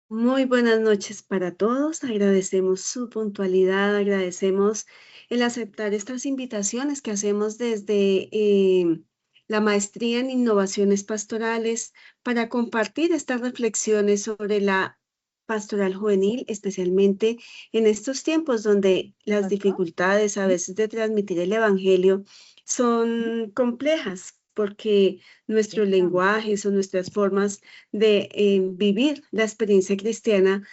Muy buenas noches para todos. Agradecemos su puntualidad, agradecemos el aceptar estas invitaciones que hacemos desde la maestría en innovaciones pastorales para compartir estas reflexiones sobre la pastoral juvenil, especialmente en estos tiempos donde las dificultades a veces de transmitir el evangelio son complejas porque nuestros lenguajes o nuestras formas de vivir la experiencia cristiana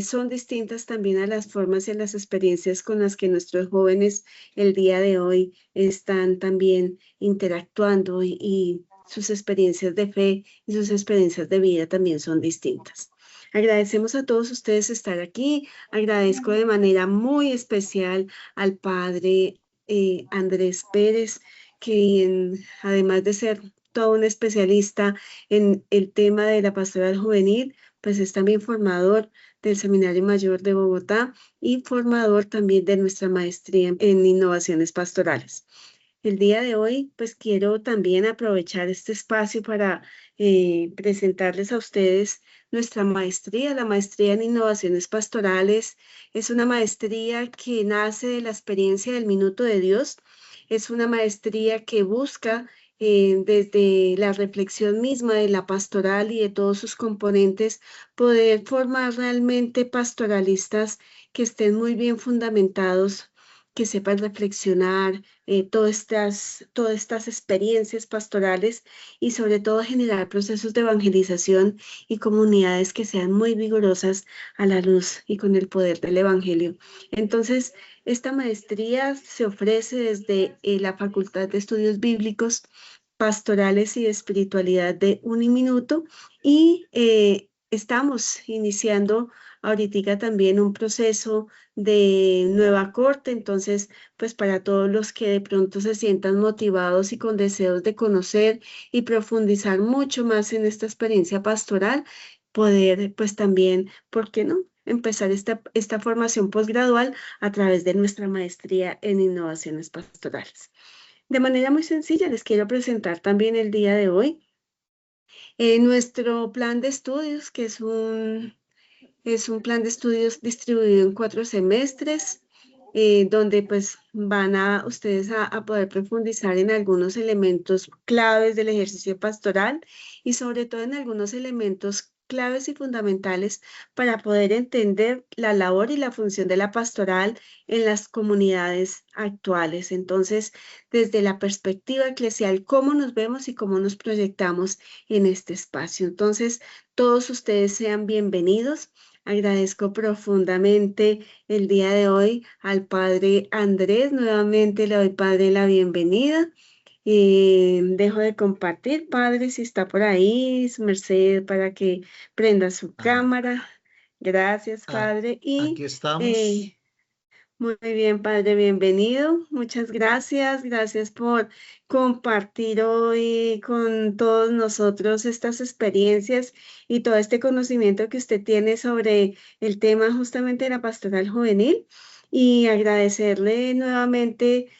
son distintas también a las formas y a las experiencias con las que nuestros jóvenes el día de hoy están también interactuando y sus experiencias de fe y sus experiencias de vida también son distintas. Agradecemos a todos ustedes estar aquí. Agradezco de manera muy especial al padre Andrés Pérez, quien además de ser todo un especialista en el tema de la pastoral juvenil, pues es también formador del Seminario Mayor de Bogotá y formador también de nuestra maestría en innovaciones pastorales. El día de hoy, pues quiero también aprovechar este espacio para presentarles a ustedes nuestra maestría. La maestría en innovaciones pastorales es una maestría que nace de la experiencia del Minuto de Dios. Es una maestría que busca desde la reflexión misma de la pastoral y de todos sus componentes, poder formar realmente pastoralistas que estén muy bien fundamentados, que sepan reflexionar todas estas experiencias pastorales y sobre todo generar procesos de evangelización y comunidades que sean muy vigorosas a la luz y con el poder del Evangelio. Entonces, esta maestría se ofrece desde la Facultad de Estudios Bíblicos, Pastorales y de Espiritualidad de Uniminuto y estamos iniciando ahorita también un proceso de nueva corte, entonces pues para todos los que de pronto se sientan motivados y con deseos de conocer y profundizar mucho más en esta experiencia pastoral, poder pues también, ¿por qué no? Empezar esta formación posgradual a través de nuestra maestría en innovaciones pastorales. De manera muy sencilla, les quiero presentar también el día de hoy nuestro plan de estudios, que es un plan de estudios distribuido en 4 semestres, donde pues van a ustedes a poder profundizar en algunos elementos claves del ejercicio pastoral y sobre todo en algunos elementos claves y fundamentales para poder entender la labor y la función de la pastoral en las comunidades actuales. Entonces, desde la perspectiva eclesial, cómo nos vemos y cómo nos proyectamos en este espacio. Entonces, todos ustedes sean bienvenidos. Agradezco profundamente el día de hoy al padre Andrés. Nuevamente le doy, padre, la bienvenida. Dejo de compartir, padre, si está por ahí, su merced, para que prenda su Ah, cámara. Gracias, ah, padre. aquí Y estamos. muy bien, padre, bienvenido. Muchas gracias. Gracias por compartir hoy con todos nosotros estas experiencias y todo este conocimiento que usted tiene sobre el tema justamente de la pastoral juvenil. Y agradecerle nuevamente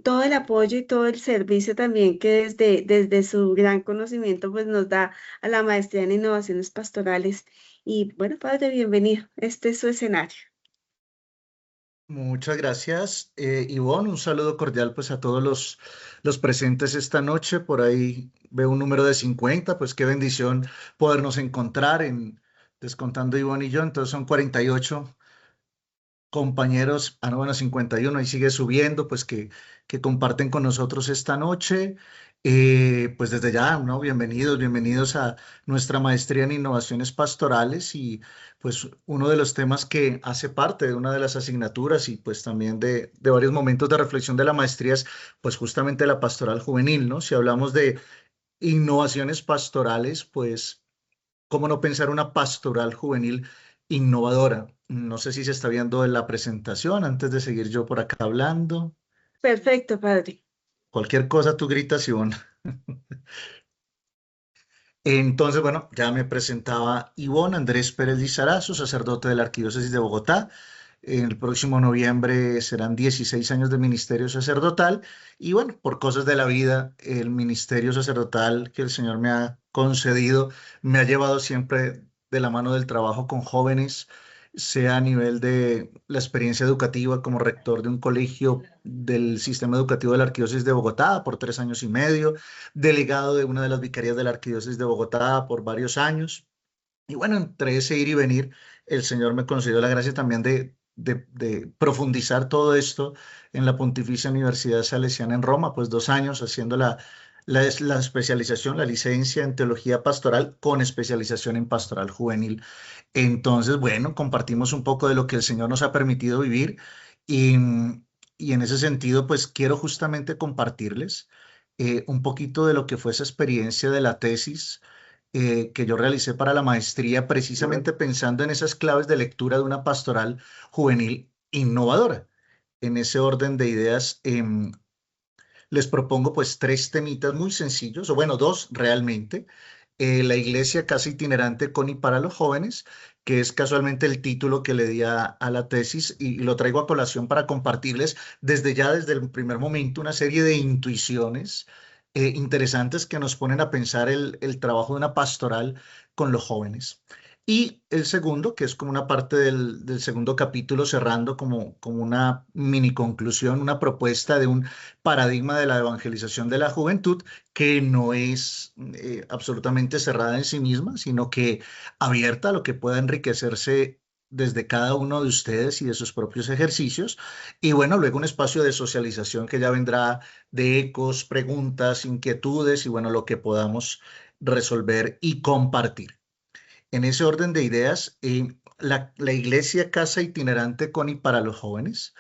todo el apoyo y todo el servicio también que desde su gran conocimiento pues nos da a la maestría en innovaciones pastorales. Y bueno, padre, bienvenido. Este es su escenario. Muchas gracias, Ivonne. Un saludo cordial pues a todos los presentes esta noche. Por ahí veo un número de 50, pues qué bendición podernos encontrar en descontando Ivonne y yo. Entonces son 48 compañeros, no, bueno, 51 y sigue subiendo, pues que comparten con nosotros esta noche. Pues desde ya, ¿no? Bienvenidos, bienvenidos a nuestra maestría en innovaciones pastorales y pues uno de los temas que hace parte de una de las asignaturas y pues también de varios momentos de reflexión de la maestría es pues justamente la pastoral juvenil, ¿no? Si hablamos de innovaciones pastorales, pues ¿cómo no pensar una pastoral juvenil innovadora? No sé si se está viendo en la presentación antes de seguir yo por acá hablando. Perfecto, padre. Cualquier cosa tú gritas, Ivonne. Entonces, bueno, ya me presentaba Ivonne Andrés Pérez Lizarazo, sacerdote de la Arquidiócesis de Bogotá. En el próximo noviembre serán 16 años de ministerio sacerdotal y bueno, por cosas de la vida, el ministerio sacerdotal que el Señor me ha concedido me ha llevado siempre de la mano del trabajo con jóvenes, sea a nivel de la experiencia educativa como rector de un colegio del sistema educativo de la Arquidiócesis de Bogotá por 3 años y medio, delegado de una de las vicarías de la Arquidiócesis de Bogotá por varios años. Y bueno, entre ese ir y venir, el Señor me concedió la gracia también de profundizar todo esto en la Pontificia Universidad Salesiana en Roma, pues 2 años haciendo la especialización, la licencia en teología pastoral con especialización en pastoral juvenil. Entonces, bueno, compartimos un poco de lo que el Señor nos ha permitido vivir y, y en ese sentido, pues quiero justamente compartirles un poquito de lo que fue esa experiencia de la tesis que yo realicé para la maestría, precisamente pensando en esas claves de lectura de una pastoral juvenil innovadora. En ese orden de ideas, les propongo pues 3 temitas muy sencillos, o bueno, dos realmente. La iglesia casa itinerante con y para los jóvenes, que es casualmente el título que le di a la tesis y lo traigo a colación para compartirles desde ya, desde el primer momento, una serie de intuiciones interesantes que nos ponen a pensar el trabajo de una pastoral con los jóvenes. Y el segundo, que es como una parte del segundo capítulo, cerrando como una mini conclusión, una propuesta de un paradigma de la evangelización de la juventud que no es absolutamente cerrada en sí misma, sino que abierta a lo que pueda enriquecerse desde cada uno de ustedes y de sus propios ejercicios. Y bueno, luego un espacio de socialización que ya vendrá de ecos, preguntas, inquietudes y bueno, lo que podamos resolver y compartir. En ese orden de ideas, la iglesia casa itinerante con y para los jóvenes.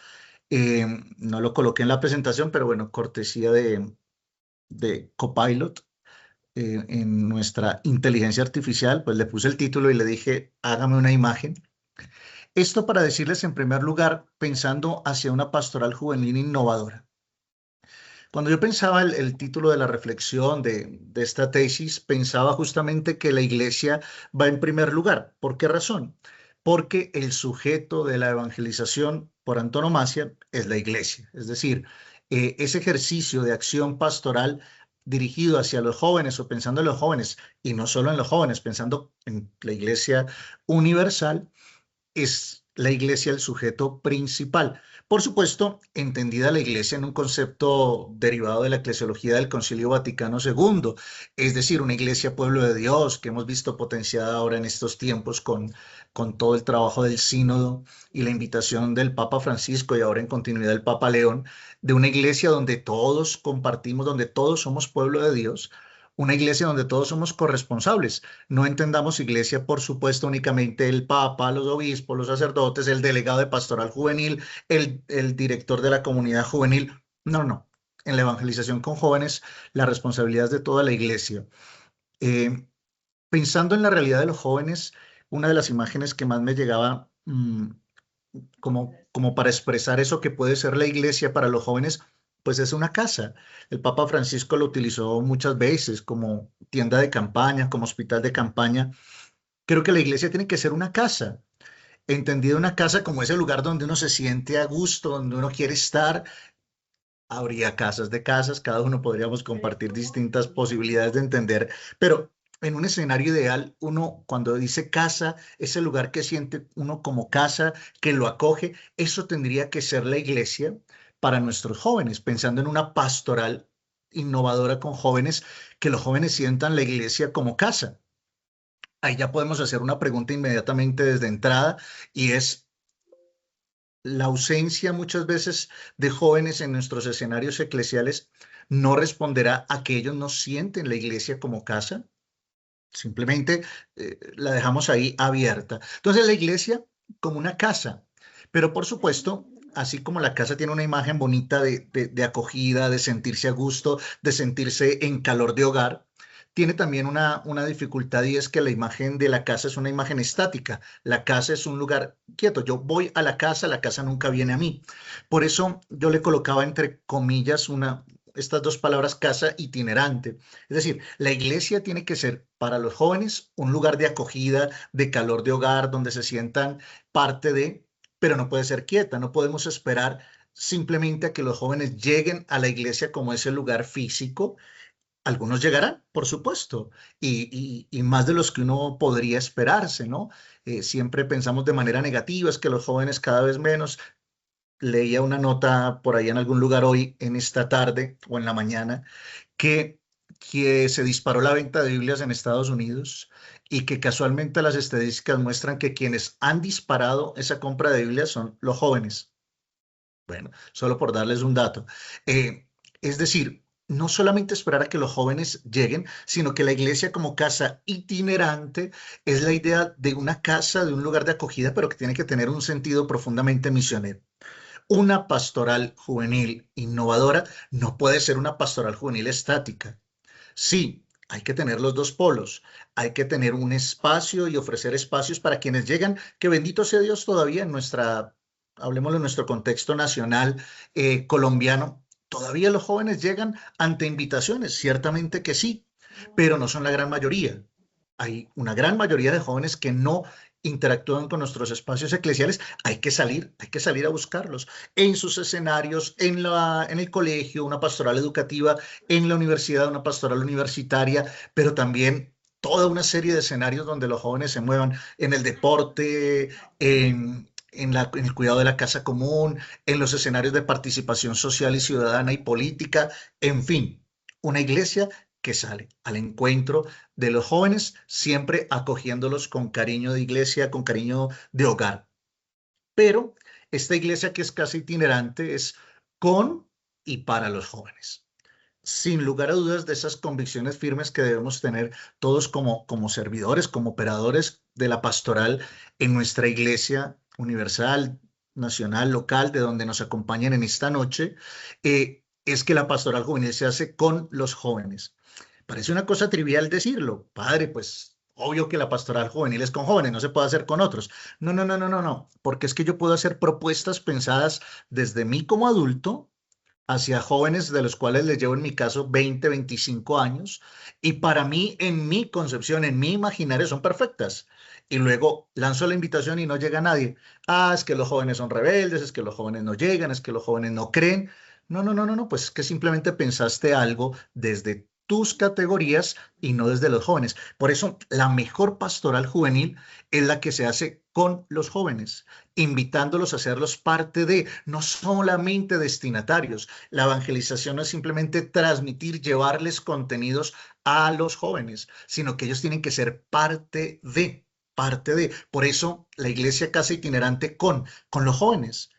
eh, no lo coloqué en la presentación, pero bueno, cortesía de Copilot en nuestra inteligencia artificial, pues le puse el título y le dije, hágame una imagen. Esto para decirles en primer lugar, pensando hacia una pastoral juvenil innovadora. Cuando yo pensaba el título de la reflexión de esta tesis, pensaba justamente que la iglesia va en primer lugar. ¿Por qué razón? Porque el sujeto de la evangelización por antonomasia es la iglesia. Es decir, ese ejercicio de acción pastoral dirigido hacia los jóvenes o pensando en los jóvenes, y no solo en los jóvenes, pensando en la iglesia universal, es la iglesia el sujeto principal. Por supuesto, entendida la iglesia en un concepto derivado de la eclesiología del Concilio Vaticano II, es decir, una iglesia pueblo de Dios que hemos visto potenciada ahora en estos tiempos con todo el trabajo del sínodo y la invitación del Papa Francisco y ahora en continuidad del Papa León, de una iglesia donde todos compartimos, donde todos somos pueblo de Dios, una iglesia donde todos somos corresponsables. No entendamos iglesia, por supuesto, únicamente el papa, los obispos, los sacerdotes, el delegado de pastoral juvenil, el director de la comunidad juvenil. No, no. En la evangelización con jóvenes, la responsabilidad es de toda la iglesia. Eh, Pensando en la realidad de los jóvenes, una de las imágenes que más me llegaba como para expresar eso que puede ser la iglesia para los jóvenes, pues es una casa. El Papa Francisco lo utilizó muchas veces como tienda de campaña, como hospital de campaña. Creo que la iglesia tiene que ser una casa, entendida una casa como ese lugar donde uno se siente a gusto, donde uno quiere estar. Habría casas de casas, cada uno podríamos compartir distintas posibilidades de entender, pero en un escenario ideal, uno cuando dice casa, ese lugar que siente uno como casa, que lo acoge, eso tendría que ser la iglesia para nuestros jóvenes, pensando en una pastoral innovadora con jóvenes, que los jóvenes sientan la iglesia como casa. Ahí ya podemos hacer una pregunta inmediatamente desde entrada y es, la ausencia muchas veces de jóvenes en nuestros escenarios eclesiales no responderá a que ellos no sienten la iglesia como casa. Simplemente la dejamos ahí abierta. Entonces la iglesia como una casa, pero por supuesto, así como la casa tiene una imagen bonita de acogida, de sentirse a gusto, de sentirse en calor de hogar, tiene también una dificultad y es que la imagen de la casa es una imagen estática. La casa es un lugar quieto. Yo voy a la casa nunca viene a mí. Por eso yo le colocaba entre comillas estas dos palabras, casa itinerante. Es decir, la iglesia tiene que ser para los jóvenes un lugar de acogida, de calor de hogar, donde se sientan parte de, pero no puede ser quieta. No podemos esperar simplemente a que los jóvenes lleguen a la iglesia como ese lugar físico Algunos llegarán, por supuesto, y más de los que uno podría esperarse, ¿no? Siempre pensamos de manera negativa, es que los jóvenes cada vez menos. Leía una nota por ahí en algún lugar hoy, en esta tarde o en la mañana, que, que se disparó la venta de Biblias en Estados Unidos y que casualmente las estadísticas muestran que quienes han disparado esa compra de Biblias son los jóvenes. Bueno, solo por darles un dato. Es decir, no solamente esperar a que los jóvenes lleguen, sino que la iglesia como casa itinerante es la idea de una casa, de un lugar de acogida, pero que tiene que tener un sentido profundamente misionero. Una pastoral juvenil innovadora no puede ser una pastoral juvenil estática. Sí, hay que tener los dos polos. Hay que tener un espacio y ofrecer espacios para quienes llegan, que bendito sea Dios todavía en nuestra, hablemos de nuestro contexto nacional colombiano, todavía los jóvenes llegan ante invitaciones, ciertamente que sí, pero no son la gran mayoría. Hay una gran mayoría de jóvenes que no interactúan con nuestros espacios eclesiales. Hay que salir a buscarlos en sus escenarios, en el colegio, una pastoral educativa, en la universidad, una pastoral universitaria, pero también toda una serie de escenarios donde los jóvenes se muevan en el deporte, en el cuidado de la casa común, en los escenarios de participación social y ciudadana y política, en fin, una iglesia que sale al encuentro de los jóvenes, siempre acogiéndolos con cariño de iglesia, con cariño de hogar. Pero esta iglesia que es casi itinerante es con y para los jóvenes. Sin lugar a dudas de esas convicciones firmes que debemos tener todos como servidores, como operadores de la pastoral en nuestra iglesia universal, nacional, local, de donde nos acompañan en esta noche, es que la pastoral juvenil se hace con los jóvenes. Parece una cosa trivial decirlo, padre, pues obvio que la pastoral juvenil es con jóvenes, no se puede hacer con otros. No, no, no, no, no, no, porque es que yo puedo hacer propuestas pensadas desde mí como adulto hacia jóvenes de los cuales les llevo en mi caso 20, 25 años y para mí, en mi concepción, en mi imaginario son perfectas. Y luego lanzo la invitación y no llega nadie. Ah, es que los jóvenes son rebeldes, es que los jóvenes no llegan, es que los jóvenes no creen. No, no, no, no, no, pues es que simplemente pensaste algo desde tus categorías y no desde los jóvenes. Por eso, la mejor pastoral juvenil es la que se hace con los jóvenes, invitándolos a hacerlos parte de, no solamente destinatarios. La evangelización no es simplemente transmitir, llevarles contenidos a los jóvenes, sino que ellos tienen que ser parte de. Por eso la iglesia casa itinerante con los jóvenes.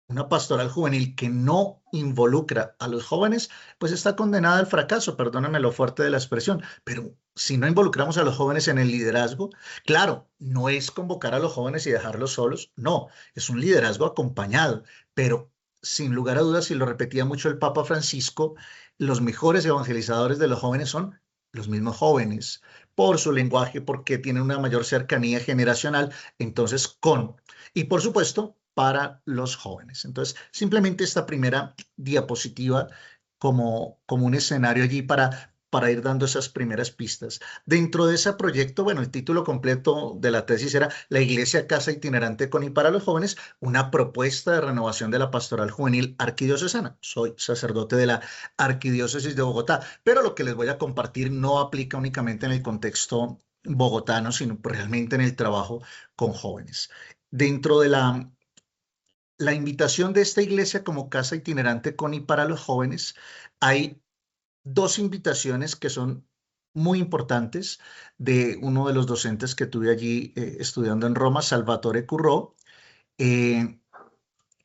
Una pastoral juvenil que no involucra a los jóvenes, pues está condenada al fracaso, perdóname lo fuerte de la expresión, pero si no involucramos a los jóvenes en el liderazgo, claro, no es convocar a los jóvenes y dejarlos solos, no, es un liderazgo acompañado, pero sin lugar a dudas, y lo repetía mucho el Papa Francisco, los mejores evangelizadores de los jóvenes son los mismos jóvenes, por su lenguaje, porque tienen una mayor cercanía generacional, entonces y por supuesto, para los jóvenes. Entonces, simplemente esta primera diapositiva como un escenario allí para ir dando esas primeras pistas. Dentro de ese proyecto, bueno, el título completo de la tesis era La Iglesia Casa Itinerante con y para los jóvenes, una propuesta de renovación de la pastoral juvenil arquidiocesana. Soy sacerdote de la Arquidiócesis de Bogotá, pero lo que les voy a compartir no aplica únicamente en el contexto bogotano, sino realmente en el trabajo con jóvenes. Dentro de la invitación de esta iglesia como casa itinerante con y para los jóvenes, hay dos invitaciones que son muy importantes de uno de los docentes que tuve allí estudiando en Roma, Salvatore Curró, eh,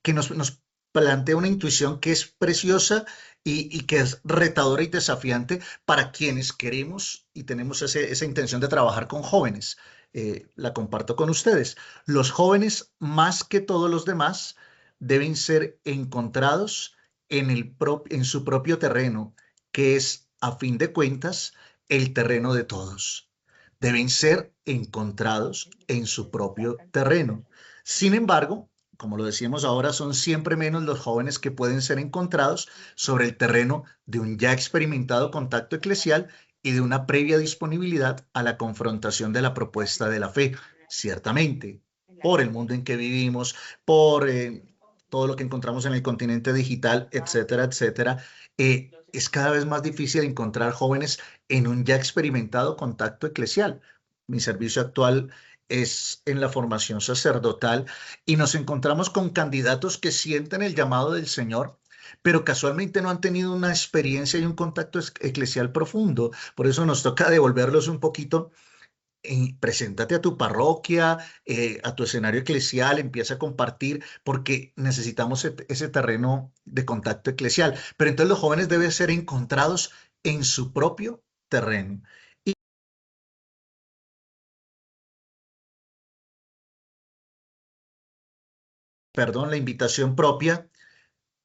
que nos plantea una intuición que es preciosa y que es retadora y desafiante para quienes queremos y tenemos esa intención de trabajar con jóvenes. La comparto con ustedes. Los jóvenes, más que todos los demás, deben ser encontrados en su propio terreno, que es, a fin de cuentas, el terreno de todos. Deben ser encontrados en su propio terreno. Sin embargo, como lo decíamos ahora, son siempre menos los jóvenes que pueden ser encontrados sobre el terreno de un ya experimentado contacto eclesial y de una previa disponibilidad a la confrontación de la propuesta de la fe. Ciertamente, por el mundo en que vivimos, por todo lo que encontramos en el continente digital, etcétera, etcétera, es cada vez más difícil encontrar jóvenes en un ya experimentado contacto eclesial. Mi servicio actual es en la formación sacerdotal y nos encontramos con candidatos que sienten el llamado del Señor, pero casualmente no han tenido una experiencia y un contacto eclesial profundo. Por eso nos toca devolverlos un poquito. Preséntate a tu parroquia, a tu escenario eclesial, empieza a compartir, porque necesitamos ese terreno de contacto eclesial. Pero entonces los jóvenes deben ser encontrados en su propio terreno. Y, perdón, la invitación propia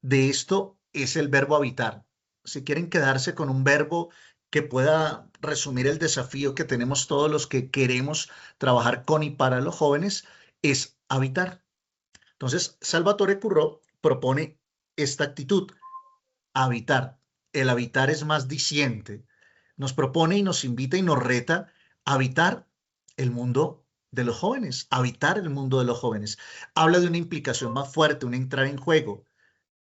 de esto es el verbo habitar. Si quieren quedarse con un verbo que pueda resumir el desafío que tenemos todos los que queremos trabajar con y para los jóvenes, es habitar. Entonces, Salvatore Curró propone esta actitud, habitar. El habitar es más diciente. Nos propone y nos invita y nos reta a habitar el mundo de los jóvenes, habitar el mundo de los jóvenes. Habla de una implicación más fuerte, un entrar en juego,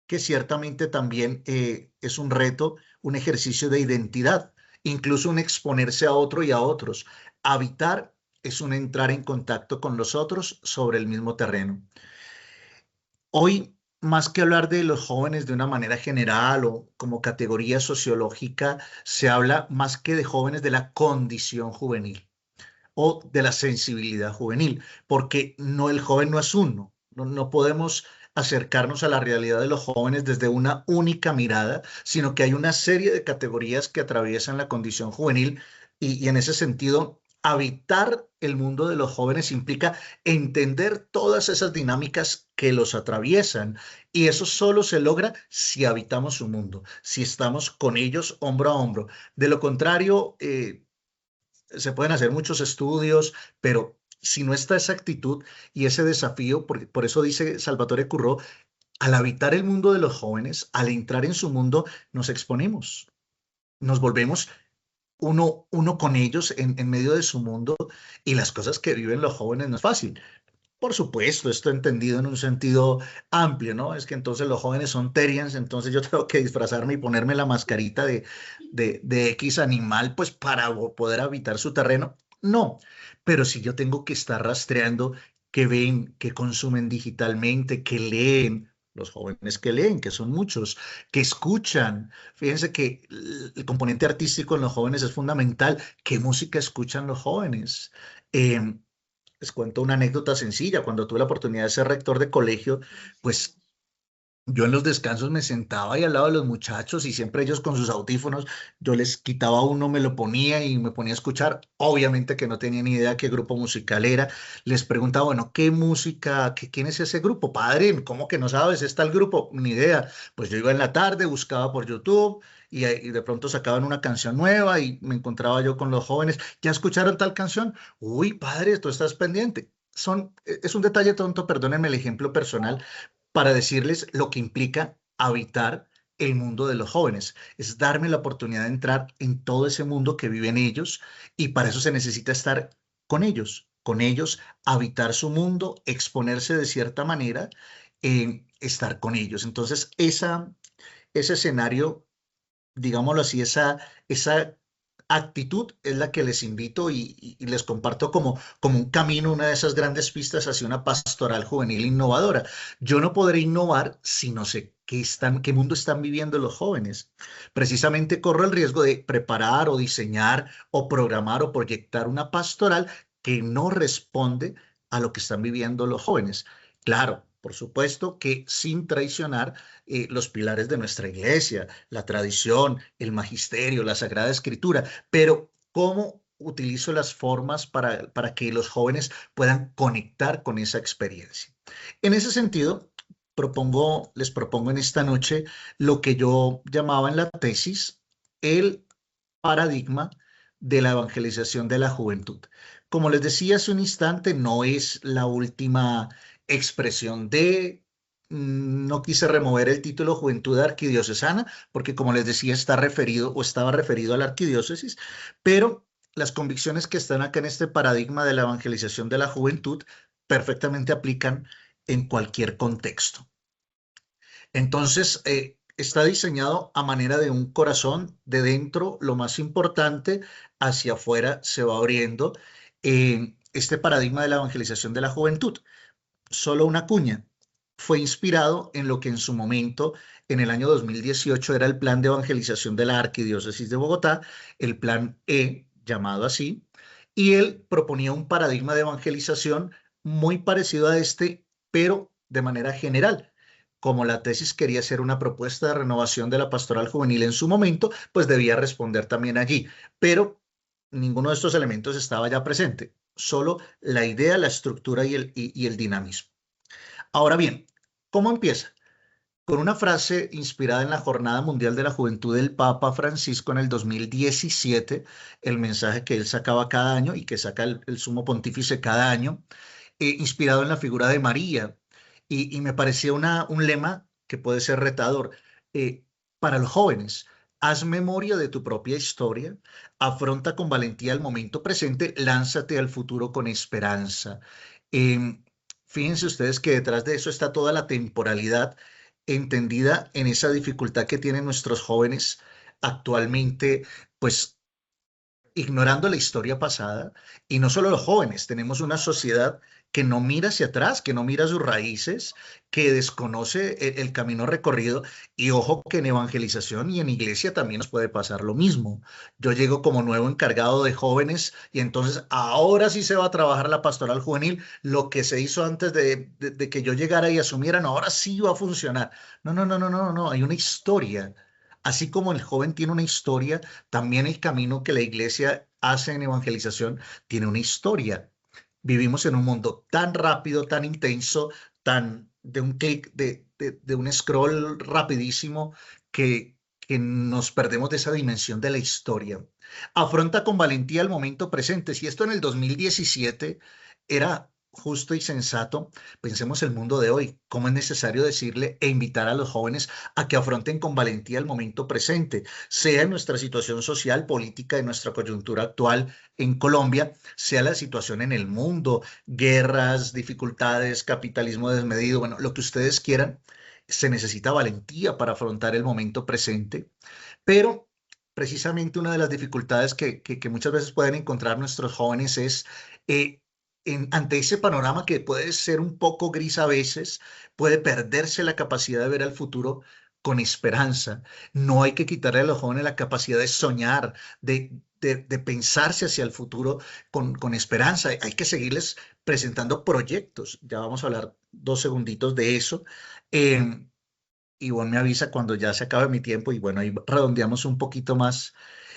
que ciertamente también es un reto, un ejercicio de identidad, incluso un exponerse a otro y a otros. Habitar es un entrar en contacto con los otros sobre el mismo terreno. Hoy, más que hablar de los jóvenes de una manera general o como categoría sociológica, se habla más que de jóvenes de la condición juvenil o de la sensibilidad juvenil, porque no, el joven no es uno, no podemos acercarnos a la realidad de los jóvenes desde una única mirada, sino que hay una serie de categorías que atraviesan la condición juvenil y en ese sentido, habitar el mundo de los jóvenes implica entender todas esas dinámicas que los atraviesan y eso solo se logra si habitamos su mundo, si estamos con ellos hombro a hombro. De lo contrario, se pueden hacer muchos estudios, pero si no está esa actitud y ese desafío, por eso dice Salvatore Curró, al habitar el mundo de los jóvenes, al entrar en su mundo, nos exponemos, nos volvemos uno con ellos en medio de su mundo y las cosas que viven los jóvenes no es fácil. Por supuesto, esto entendido en un sentido amplio, ¿no? Es que entonces los jóvenes son terians, entonces yo tengo que disfrazarme y ponerme la mascarita de X animal, pues para poder habitar su terreno. No, pero si yo tengo que estar rastreando qué ven, qué consumen digitalmente, qué leen, los jóvenes que leen, que son muchos, que escuchan. Fíjense que el componente artístico en los jóvenes es fundamental. ¿Qué música escuchan los jóvenes? Eh, Les cuento una anécdota sencilla. Cuando tuve la oportunidad de ser rector de colegio, pues yo en los descansos me sentaba ahí al lado de los muchachos y siempre ellos con sus audífonos, yo les quitaba uno, me lo ponía y me ponía a escuchar. Obviamente que no tenía ni idea qué grupo musical era. Les preguntaba, bueno, ¿qué música? ¿Quién es ese grupo? Padre, ¿cómo que no sabes? ¿Está el grupo? Ni idea. Pues yo iba en la tarde, buscaba por YouTube y de pronto sacaban una canción nueva y me encontraba yo con los jóvenes. ¿Ya escucharon tal canción? Uy, padre, tú estás pendiente. Es un detalle tonto, perdónenme el ejemplo personal, para decirles lo que implica habitar el mundo de los jóvenes. Es darme la oportunidad de entrar en todo ese mundo que viven ellos y para eso se necesita estar con ellos, habitar su mundo, exponerse de cierta manera, estar con ellos. Entonces, ese escenario, digámoslo así, esa actitud es la que les invito y les comparto como un camino, una de esas grandes pistas hacia una pastoral juvenil innovadora. Yo no podré innovar si no sé qué mundo están viviendo los jóvenes. Precisamente corro el riesgo de preparar o diseñar o programar o proyectar una pastoral que no responde a lo que están viviendo los jóvenes. Claro, por supuesto que sin traicionar los pilares de nuestra iglesia, la tradición, el magisterio, la Sagrada Escritura, pero ¿cómo utilizo las formas para que los jóvenes puedan conectar con esa experiencia? En ese sentido, les propongo en esta noche lo que yo llamaba en la tesis el paradigma de la evangelización de la juventud. Como les decía hace un instante, no es la última expresión no quise remover el título Juventud Arquidiocesana, porque como les decía, está referido o estaba referido a la arquidiócesis, pero las convicciones que están acá en este paradigma de la evangelización de la juventud perfectamente aplican en cualquier contexto. Entonces, está diseñado a manera de un corazón, de dentro, lo más importante, hacia afuera se va abriendo este paradigma de la evangelización de la juventud. Solo una cuña. Fue inspirado en lo que en su momento, en el año 2018, era el plan de evangelización de la Arquidiócesis de Bogotá, el plan E, llamado así, y él proponía un paradigma de evangelización muy parecido a este, pero de manera general. Como la tesis quería ser una propuesta de renovación de la pastoral juvenil en su momento, pues debía responder también allí. Pero ninguno de estos elementos estaba ya presente, solo la idea, la estructura y el dinamismo. Ahora bien, ¿cómo empieza? Con una frase inspirada en la Jornada Mundial de la Juventud del Papa Francisco en el 2017, el mensaje que él sacaba cada año y que saca el Sumo Pontífice cada año, inspirado en la figura de María. Y me parecía un lema que puede ser retador eh, para los jóvenes. Haz memoria de tu propia historia, afronta con valentía el momento presente, lánzate al futuro con esperanza. Eh, Fíjense ustedes que detrás de eso está toda la temporalidad entendida en esa dificultad que tienen nuestros jóvenes actualmente, pues ignorando la historia pasada, y no solo los jóvenes, tenemos una sociedad que no mira hacia atrás, que no mira sus raíces, que desconoce el camino recorrido, y ojo que en evangelización y en iglesia también nos puede pasar lo mismo. Yo llego como nuevo encargado de jóvenes y entonces ahora sí se va a trabajar la pastoral juvenil, lo que se hizo antes de que yo llegara y asumiera, no, ahora sí va a funcionar. No, no, no, no, no, no, hay una historia. Así como el joven tiene una historia, también el camino que la iglesia hace en evangelización tiene una historia. Vivimos en un mundo tan rápido, tan intenso, tan de un clic, de un scroll rapidísimo que nos perdemos de esa dimensión de la historia. Afronta con valentía el momento presente. Si esto en el 2017 era justo y sensato, pensemos el mundo de hoy, cómo es necesario decirle e invitar a los jóvenes a que afronten con valentía el momento presente, sea en nuestra situación social, política, en nuestra coyuntura actual en Colombia, sea la situación en el mundo, guerras, dificultades, capitalismo desmedido, bueno, lo que ustedes quieran, se necesita valentía para afrontar el momento presente, pero precisamente una de las dificultades que muchas veces pueden encontrar nuestros jóvenes es eh, ante ese panorama que puede ser un poco gris a veces, puede perderse la capacidad de ver al futuro con esperanza. No hay que quitarle a los jóvenes la capacidad de soñar, de pensarse hacia el futuro con esperanza. Hay que seguirles presentando proyectos. Ya vamos a hablar 2 segunditos de eso. Eh, Ivonne me avisa cuando ya se acabe mi tiempo y bueno, ahí redondeamos un poquito más.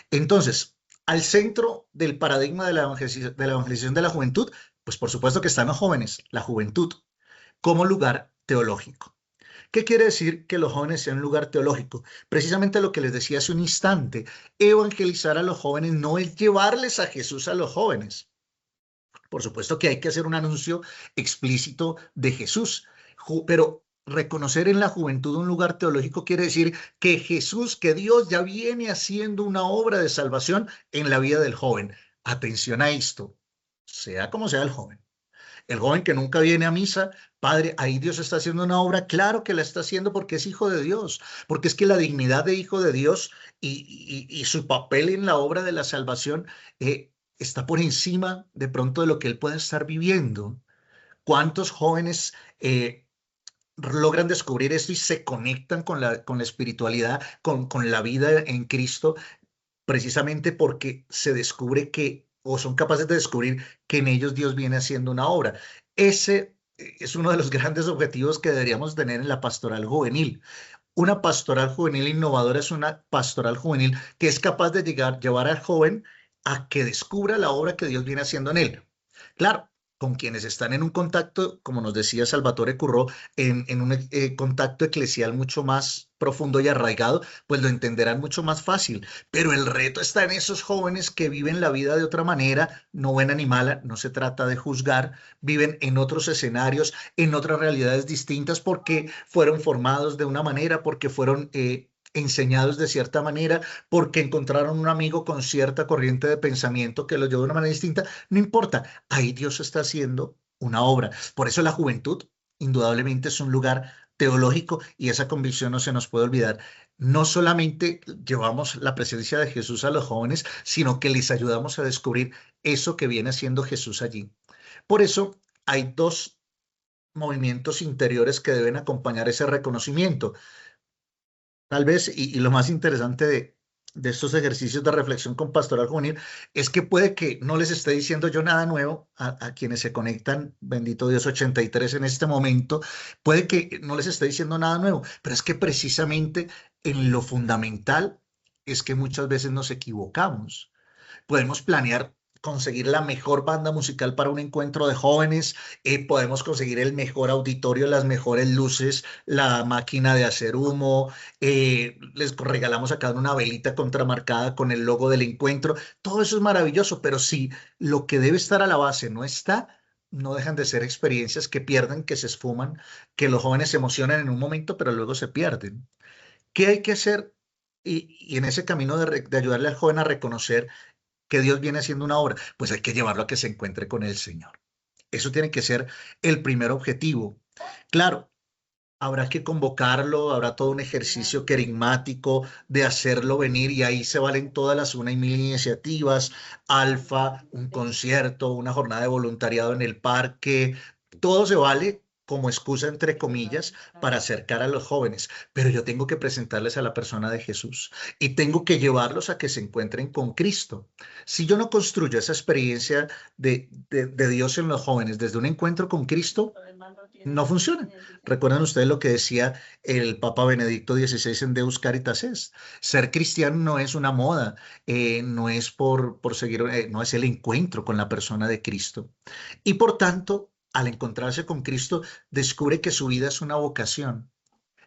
Entonces, al centro del paradigma de la evangelización de la juventud, pues por supuesto que están los jóvenes, la juventud, como lugar teológico. ¿Qué quiere decir que los jóvenes sean un lugar teológico? Precisamente lo que les decía hace un instante, evangelizar a los jóvenes no es llevarles a Jesús a los jóvenes. Por supuesto que hay que hacer un anuncio explícito de Jesús, pero reconocer en la juventud un lugar teológico quiere decir que Jesús, que Dios ya viene haciendo una obra de salvación en la vida del joven. Atención a esto, sea como sea el joven. El joven que nunca viene a misa, padre, ahí Dios está haciendo una obra, claro que la está haciendo porque es hijo de Dios, porque es que la dignidad de hijo de Dios y su papel en la obra de la salvación está por encima de pronto de lo que él puede estar viviendo. ¿Cuántos jóvenes logran descubrir esto y se conectan con la espiritualidad, con la vida en Cristo, precisamente porque se descubre que, o son capaces de descubrir que en ellos Dios viene haciendo una obra? Ese es uno de los grandes objetivos que deberíamos tener en la pastoral juvenil. Una pastoral juvenil innovadora es una pastoral juvenil que es capaz de llevar al joven a que descubra la obra que Dios viene haciendo en él. Claro, con quienes están en un contacto, como nos decía Salvatore Curró, en un contacto eclesial mucho más profundo y arraigado, pues lo entenderán mucho más fácil. Pero el reto está en esos jóvenes que viven la vida de otra manera, no buena ni mala, no se trata de juzgar, viven en otros escenarios, en otras realidades distintas porque fueron formados de una manera, porque fueron enseñados de cierta manera, porque encontraron un amigo con cierta corriente de pensamiento que los llevó de una manera distinta. No importa, ahí Dios está haciendo una obra. Por eso la juventud indudablemente es un lugar teológico y esa convicción no se nos puede olvidar. No solamente llevamos la presencia de Jesús a los jóvenes, sino que les ayudamos a descubrir eso que viene haciendo Jesús allí. Por eso hay dos movimientos interiores que deben acompañar ese reconocimiento. Tal vez, y lo más interesante de estos ejercicios de reflexión con pastoral juvenil es que puede que no les esté diciendo yo nada nuevo a quienes se conectan, bendito Dios 83 en este momento, puede que no les esté diciendo nada nuevo, pero es que precisamente en lo fundamental es que muchas veces nos equivocamos. Podemos planear conseguir la mejor banda musical para un encuentro de jóvenes, podemos conseguir el mejor auditorio, las mejores luces, la máquina de hacer humo, les regalamos a cada uno una velita contramarcada con el logo del encuentro. Todo eso es maravilloso, pero si lo que debe estar a la base no está, no dejan de ser experiencias que pierden, que se esfuman, que los jóvenes se emocionan en un momento, pero luego se pierden. ¿Qué hay que hacer? Y en ese camino de ayudarle al joven a reconocer que Dios viene haciendo una obra, pues hay que llevarlo a que se encuentre con el Señor. Eso tiene que ser el primer objetivo. Claro, habrá que convocarlo, habrá todo un ejercicio querigmático de hacerlo venir y ahí se valen todas las una y mil iniciativas, alfa, un concierto, una jornada de voluntariado en el parque, todo se vale como excusa entre comillas para acercar a los jóvenes, pero yo tengo que presentarles a la persona de Jesús y tengo que llevarlos a que se encuentren con Cristo. Si yo no construyo esa experiencia de Dios en los jóvenes desde un encuentro con Cristo, no funciona. ¿Recuerdan ustedes lo que decía el Papa Benedicto XVI en Deus Caritas Est? Ser cristiano no es una moda, no es por seguir, no es el encuentro con la persona de Cristo. Y por tanto, al encontrarse con Cristo, descubre que su vida es una vocación,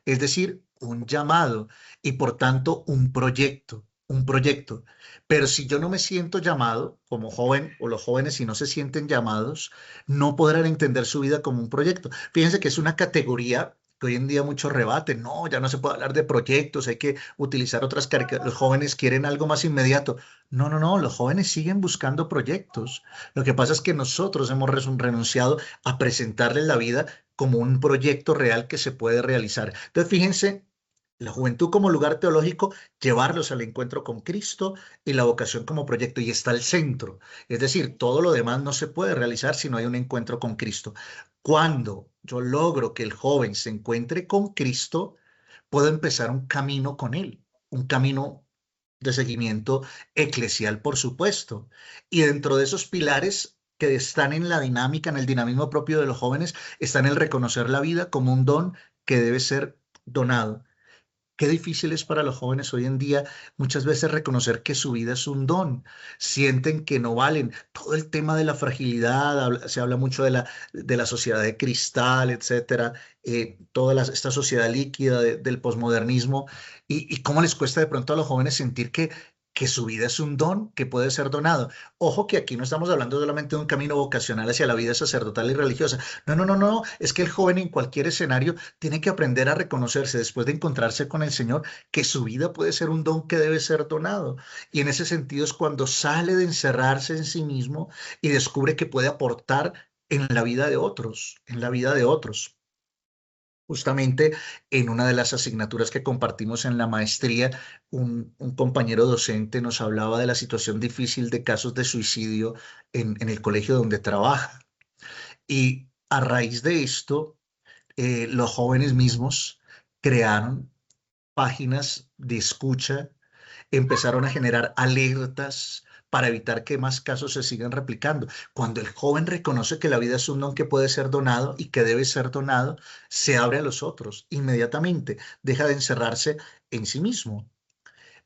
es decir, un llamado y por tanto un proyecto, un proyecto. Pero si yo no me siento llamado como joven o los jóvenes si no se sienten llamados, no podrán entender su vida como un proyecto. Fíjense que es una categoría que hoy en día mucho rebate. No, ya no se puede hablar de proyectos, hay que utilizar otras características. Los jóvenes quieren algo más inmediato. No, no, no, los jóvenes siguen buscando proyectos. Lo que pasa es que nosotros hemos renunciado a presentarles la vida como un proyecto real que se puede realizar. Entonces, fíjense, la juventud como lugar teológico, llevarlos al encuentro con Cristo y la vocación como proyecto, y está al centro. Es decir, todo lo demás no se puede realizar si no hay un encuentro con Cristo. Cuando yo logro que el joven se encuentre con Cristo, puedo empezar un camino con él, un camino de seguimiento eclesial, por supuesto. Y dentro de esos pilares que están en la dinámica, en el dinamismo propio de los jóvenes, están el reconocer la vida como un don que debe ser donado. Qué difícil es para los jóvenes hoy en día muchas veces reconocer que su vida es un don. Sienten que no valen. Todo el tema de la fragilidad, se habla mucho de la sociedad de cristal, etcétera, esta sociedad líquida del posmodernismo y cómo les cuesta de pronto a los jóvenes sentir que su vida es un don que puede ser donado. Ojo que aquí no estamos hablando solamente de un camino vocacional hacia la vida sacerdotal y religiosa. No, no, no, no. Es que el joven en cualquier escenario tiene que aprender a reconocerse después de encontrarse con el Señor que su vida puede ser un don que debe ser donado. Y en ese sentido es cuando sale de encerrarse en sí mismo y descubre que puede aportar en la vida de otros, en la vida de otros. Justamente en una de las asignaturas que compartimos en la maestría, un compañero docente nos hablaba de la situación difícil de casos de suicidio en el colegio donde trabaja. Y a raíz de esto, los jóvenes mismos crearon páginas de escucha, empezaron a generar alertas para evitar que más casos se sigan replicando. Cuando el joven reconoce que la vida es un don que puede ser donado y que debe ser donado, se abre a los otros inmediatamente, deja de encerrarse en sí mismo.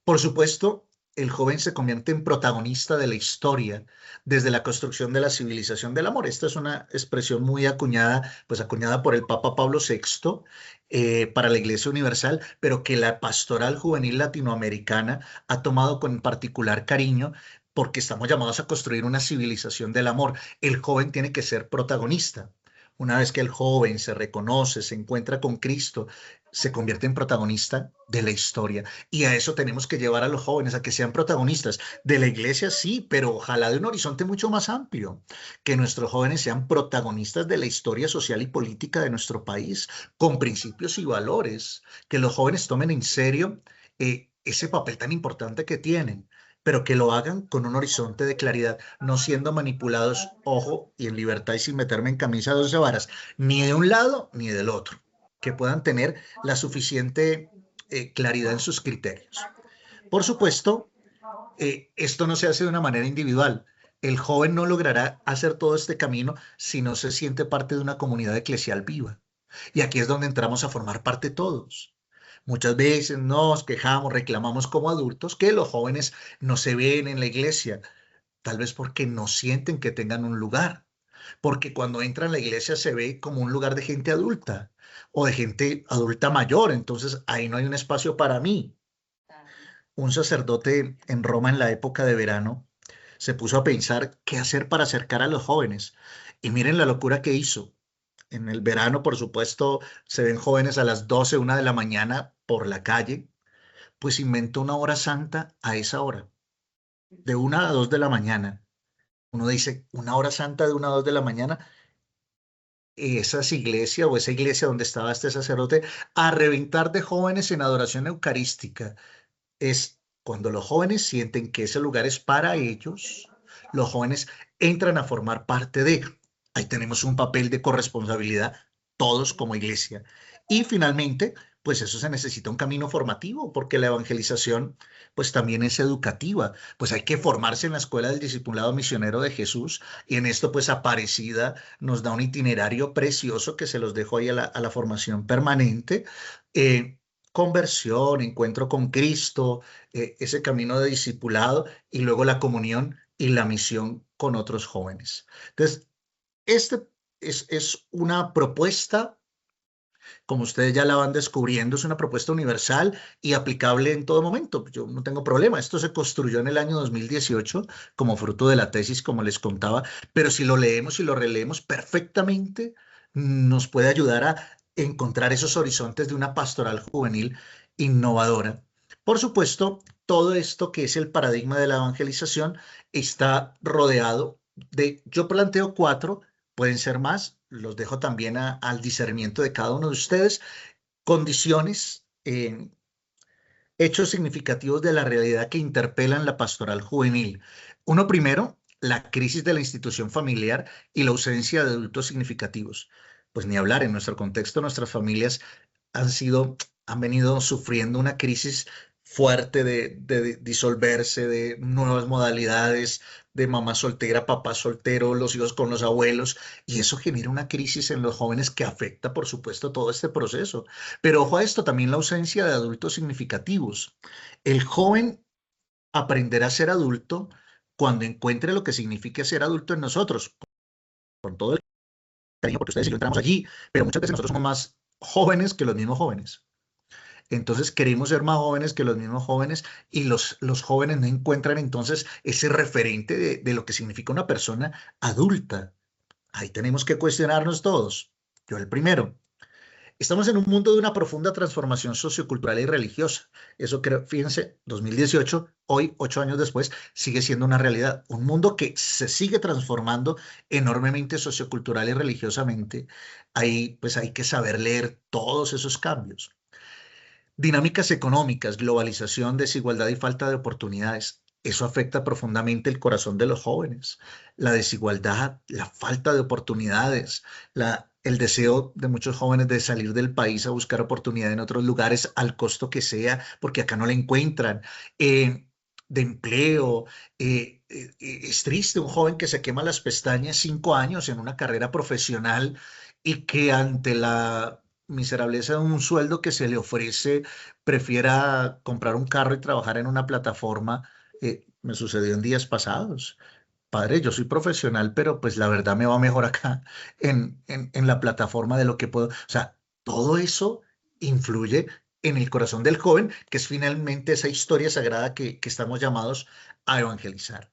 Por supuesto, el joven se convierte en protagonista de la historia desde la construcción de la civilización del amor. Esta es una expresión muy acuñada, pues acuñada por el Papa Pablo VI para la Iglesia Universal, pero que la pastoral juvenil latinoamericana ha tomado con particular cariño porque estamos llamados a construir una civilización del amor. El joven tiene que ser protagonista. Una vez que el joven se reconoce, se encuentra con Cristo, se convierte en protagonista de la historia. Y a eso tenemos que llevar a los jóvenes, a que sean protagonistas de la iglesia, sí, pero ojalá de un horizonte mucho más amplio, que nuestros jóvenes sean protagonistas de la historia social y política de nuestro país, con principios y valores, que los jóvenes tomen en serio ese papel tan importante que tienen, pero que lo hagan con un horizonte de claridad, no siendo manipulados, ojo, y en libertad y sin meterme en camisa de 12 varas, ni de un lado ni del otro, que puedan tener la suficiente claridad en sus criterios. Por supuesto, esto no se hace de una manera individual. El joven no logrará hacer todo este camino si no se siente parte de una comunidad eclesial viva. Y aquí es donde entramos a formar parte todos. Muchas veces nos quejamos, reclamamos como adultos que los jóvenes no se ven en la iglesia, tal vez porque no sienten que tengan un lugar, porque cuando entran a la iglesia se ve como un lugar de gente adulta o de gente adulta mayor, entonces ahí no hay un espacio para mí. Un sacerdote en Roma en la época de verano se puso a pensar qué hacer para acercar a los jóvenes. Y miren la locura que hizo. En el verano, por supuesto, se ven jóvenes a las 12, 1 de la mañana por la calle, pues inventó una hora santa a esa hora, de 1 a 2 de la mañana. Uno dice, una hora santa de 1 a 2 de la mañana, esas iglesias o esa iglesia donde estaba este sacerdote, a reventar de jóvenes en adoración eucarística. Es cuando los jóvenes sienten que ese lugar es para ellos, los jóvenes entran a formar parte de. Ahí tenemos un papel de corresponsabilidad todos como iglesia. Y finalmente, pues eso se necesita un camino formativo, porque la evangelización pues también es educativa, pues hay que formarse en la escuela del discipulado misionero de Jesús y en esto pues Aparecida nos da un itinerario precioso que se los dejo ahí a la formación permanente. Eh, Conversión, encuentro con Cristo, ese camino de discipulado y luego la comunión y la misión con otros jóvenes. Entonces, este es una propuesta, como ustedes ya la van descubriendo, es una propuesta universal y aplicable en todo momento. Yo no tengo problema. Esto se construyó en el año 2018 como fruto de la tesis, como les contaba, pero si lo leemos y lo releemos perfectamente, nos puede ayudar a encontrar esos horizontes de una pastoral juvenil innovadora. Por supuesto, todo esto que es el paradigma de la evangelización está rodeado de, yo planteo cuatro, pueden ser más, los dejo también al discernimiento de cada uno de ustedes, condiciones, hechos significativos de la realidad que interpelan la pastoral juvenil. Uno primero, la crisis de la institución familiar y la ausencia de adultos significativos. Pues ni hablar, en nuestro contexto, nuestras familias han sido, han venido sufriendo una crisis fuerte de disolverse, de nuevas modalidades, de mamá soltera, papá soltero, los hijos con los abuelos, y eso genera una crisis en los jóvenes que afecta, por supuesto, todo este proceso. Pero ojo a esto, también la ausencia de adultos significativos. El joven aprenderá a ser adulto cuando encuentre lo que significa ser adulto en nosotros, con todo el cariño, porque ustedes sí lo entramos allí, pero muchas veces nosotros somos más jóvenes que los mismos jóvenes. Entonces queremos ser más jóvenes que los mismos jóvenes y los jóvenes no encuentran entonces ese referente de lo que significa una persona adulta. Ahí tenemos que cuestionarnos todos. Yo el primero. Estamos en un mundo de una profunda transformación sociocultural y religiosa. Eso creo, fíjense, 2018, hoy, 8 años después, sigue siendo una realidad. Un mundo que se sigue transformando enormemente sociocultural y religiosamente. Ahí, pues hay que saber leer todos esos cambios. Dinámicas económicas, globalización, desigualdad y falta de oportunidades. Eso afecta profundamente el corazón de los jóvenes. La desigualdad, la falta de oportunidades, el deseo de muchos jóvenes de salir del país a buscar oportunidad en otros lugares al costo que sea, porque acá no la encuentran. De empleo. Es triste un joven que se quema las pestañas 5 años en una carrera profesional y que ante la miserableza de un sueldo que se le ofrece, prefiera comprar un carro y trabajar en una plataforma. Me sucedió en días pasados. Padre, yo soy profesional, pero pues la verdad me va mejor acá en la plataforma de lo que puedo. O sea, todo eso influye en el corazón del joven, que es finalmente esa historia sagrada que estamos llamados a evangelizar.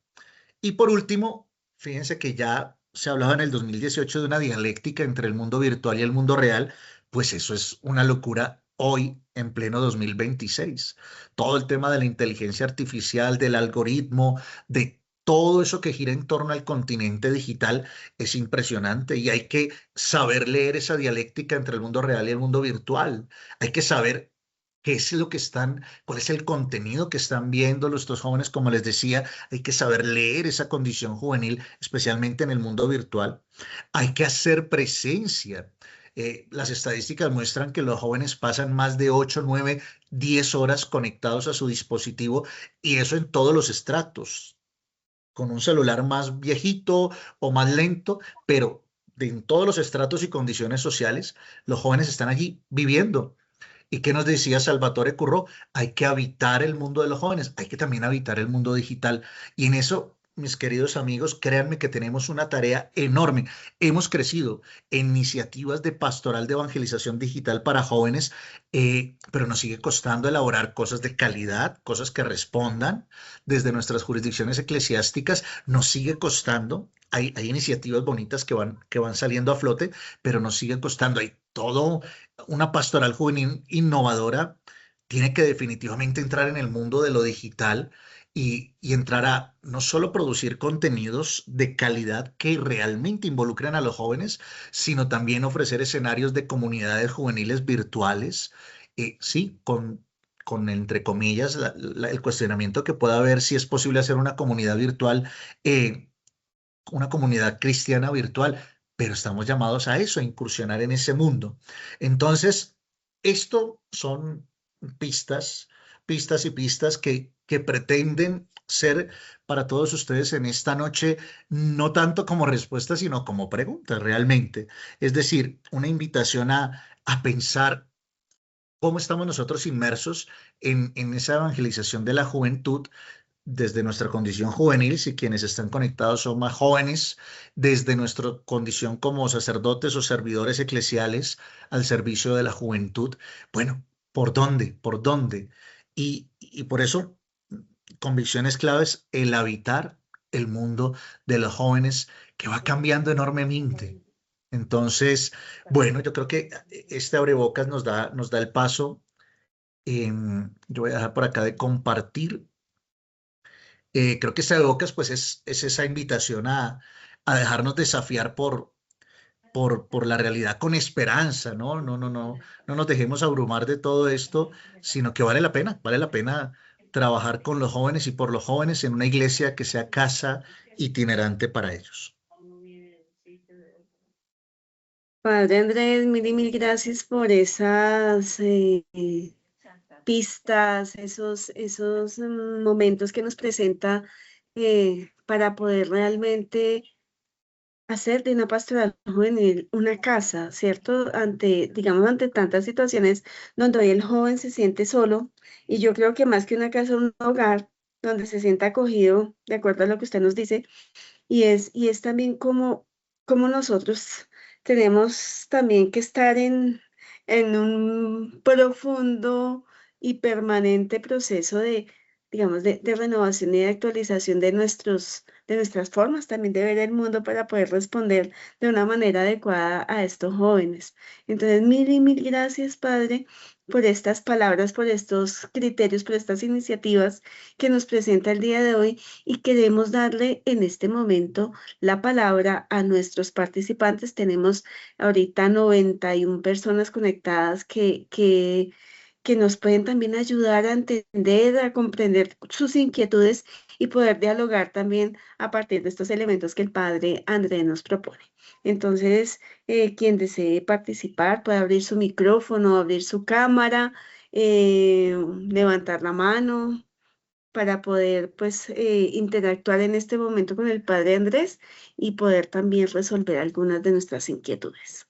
Y por último, fíjense que ya se hablaba en el 2018 de una dialéctica entre el mundo virtual y el mundo real, pues eso es una locura hoy en pleno 2026. Todo el tema de la inteligencia artificial, del algoritmo, de todo eso que gira en torno al continente digital es impresionante y hay que saber leer esa dialéctica entre el mundo real y el mundo virtual. Hay que saber qué es lo que están, cuál es el contenido que están viendo nuestros jóvenes, como les decía, hay que saber leer esa condición juvenil, especialmente en el mundo virtual. Hay que hacer presencia. Las estadísticas muestran que los jóvenes pasan más de 8, 9, 10 horas conectados a su dispositivo y eso en todos los estratos, con un celular más viejito o más lento, pero en todos los estratos y condiciones sociales, los jóvenes están allí viviendo. ¿Y qué nos decía Salvatore Curro? Hay que habitar el mundo de los jóvenes, hay que también habitar el mundo digital. Y en eso, mis queridos amigos, créanme que tenemos una tarea enorme. Hemos crecido en iniciativas de pastoral de evangelización digital para jóvenes, pero nos sigue costando elaborar cosas de calidad, cosas que respondan desde nuestras jurisdicciones eclesiásticas. Nos sigue costando. Hay iniciativas bonitas que van saliendo a flote, pero nos sigue costando. Hay todo una pastoral juvenil innovadora tiene que definitivamente entrar en el mundo de lo digital y entrar a no solo producir contenidos de calidad que realmente involucren a los jóvenes, sino también ofrecer escenarios de comunidades juveniles virtuales, sí, entre comillas, el cuestionamiento que pueda haber si es posible hacer una comunidad virtual, una comunidad cristiana virtual, pero estamos llamados a eso, a incursionar en ese mundo. Entonces, esto son pistas, pistas y pistas que pretenden ser para todos ustedes en esta noche, no tanto como respuestas, sino como preguntas realmente. Es decir, una invitación a pensar cómo estamos nosotros inmersos en esa evangelización de la juventud desde nuestra condición juvenil, si quienes están conectados son más jóvenes, desde nuestra condición como sacerdotes o servidores eclesiales al servicio de la juventud. Bueno, ¿por dónde? ¿Por dónde? Y por eso, convicciones claves, el habitar el mundo de los jóvenes que va cambiando enormemente. Entonces, bueno, yo creo que este abrebocas nos da el paso. Yo voy a dejar por acá de compartir. Creo que ese Bocas pues es esa invitación a dejarnos desafiar por la realidad con esperanza, ¿no? No nos dejemos abrumar de todo esto, sino que vale la pena trabajar con los jóvenes y por los jóvenes en una iglesia que sea casa itinerante para ellos. Padre Andrés, mil y mil gracias por esas pistas, esos momentos que nos presenta para poder realmente hacer de una pastoral juvenil una casa, ¿cierto? Ante, digamos, ante tantas situaciones donde hoy el joven se siente solo, y yo creo que más que una casa, un hogar donde se sienta acogido, de acuerdo a lo que usted nos dice, y es también como nosotros tenemos también que estar en un profundo y permanente proceso de, digamos, de renovación y de actualización de nuestras formas también de ver el mundo para poder responder de una manera adecuada a estos jóvenes. Entonces, mil y mil gracias, Padre, por estas palabras, por estos criterios, por estas iniciativas que nos presenta el día de hoy y queremos darle en este momento la palabra a nuestros participantes. Tenemos ahorita 91 personas conectadas que nos pueden también ayudar a entender, a comprender sus inquietudes y poder dialogar también a partir de estos elementos que el padre André nos propone. Entonces, quien desee participar puede abrir su micrófono, abrir su cámara, levantar la mano para poder pues interactuar en este momento con el padre Andrés y poder también resolver algunas de nuestras inquietudes.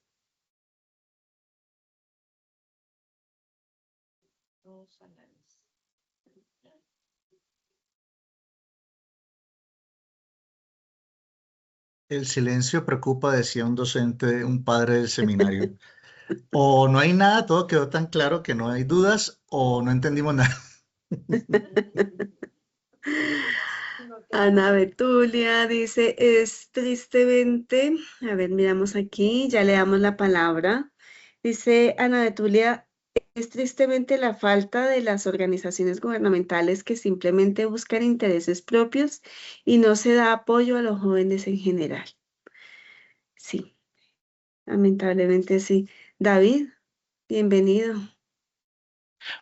El silencio preocupa, decía un docente, un padre del seminario. O no hay nada, todo quedó tan claro que no hay dudas, o no entendimos nada. Ana Betulia dice, es tristemente, a ver, miramos aquí, ya le damos la palabra. Dice Ana Betulia, es tristemente la falta de las organizaciones gubernamentales que simplemente buscan intereses propios y no se da apoyo a los jóvenes en general. Sí, lamentablemente sí. David, bienvenido.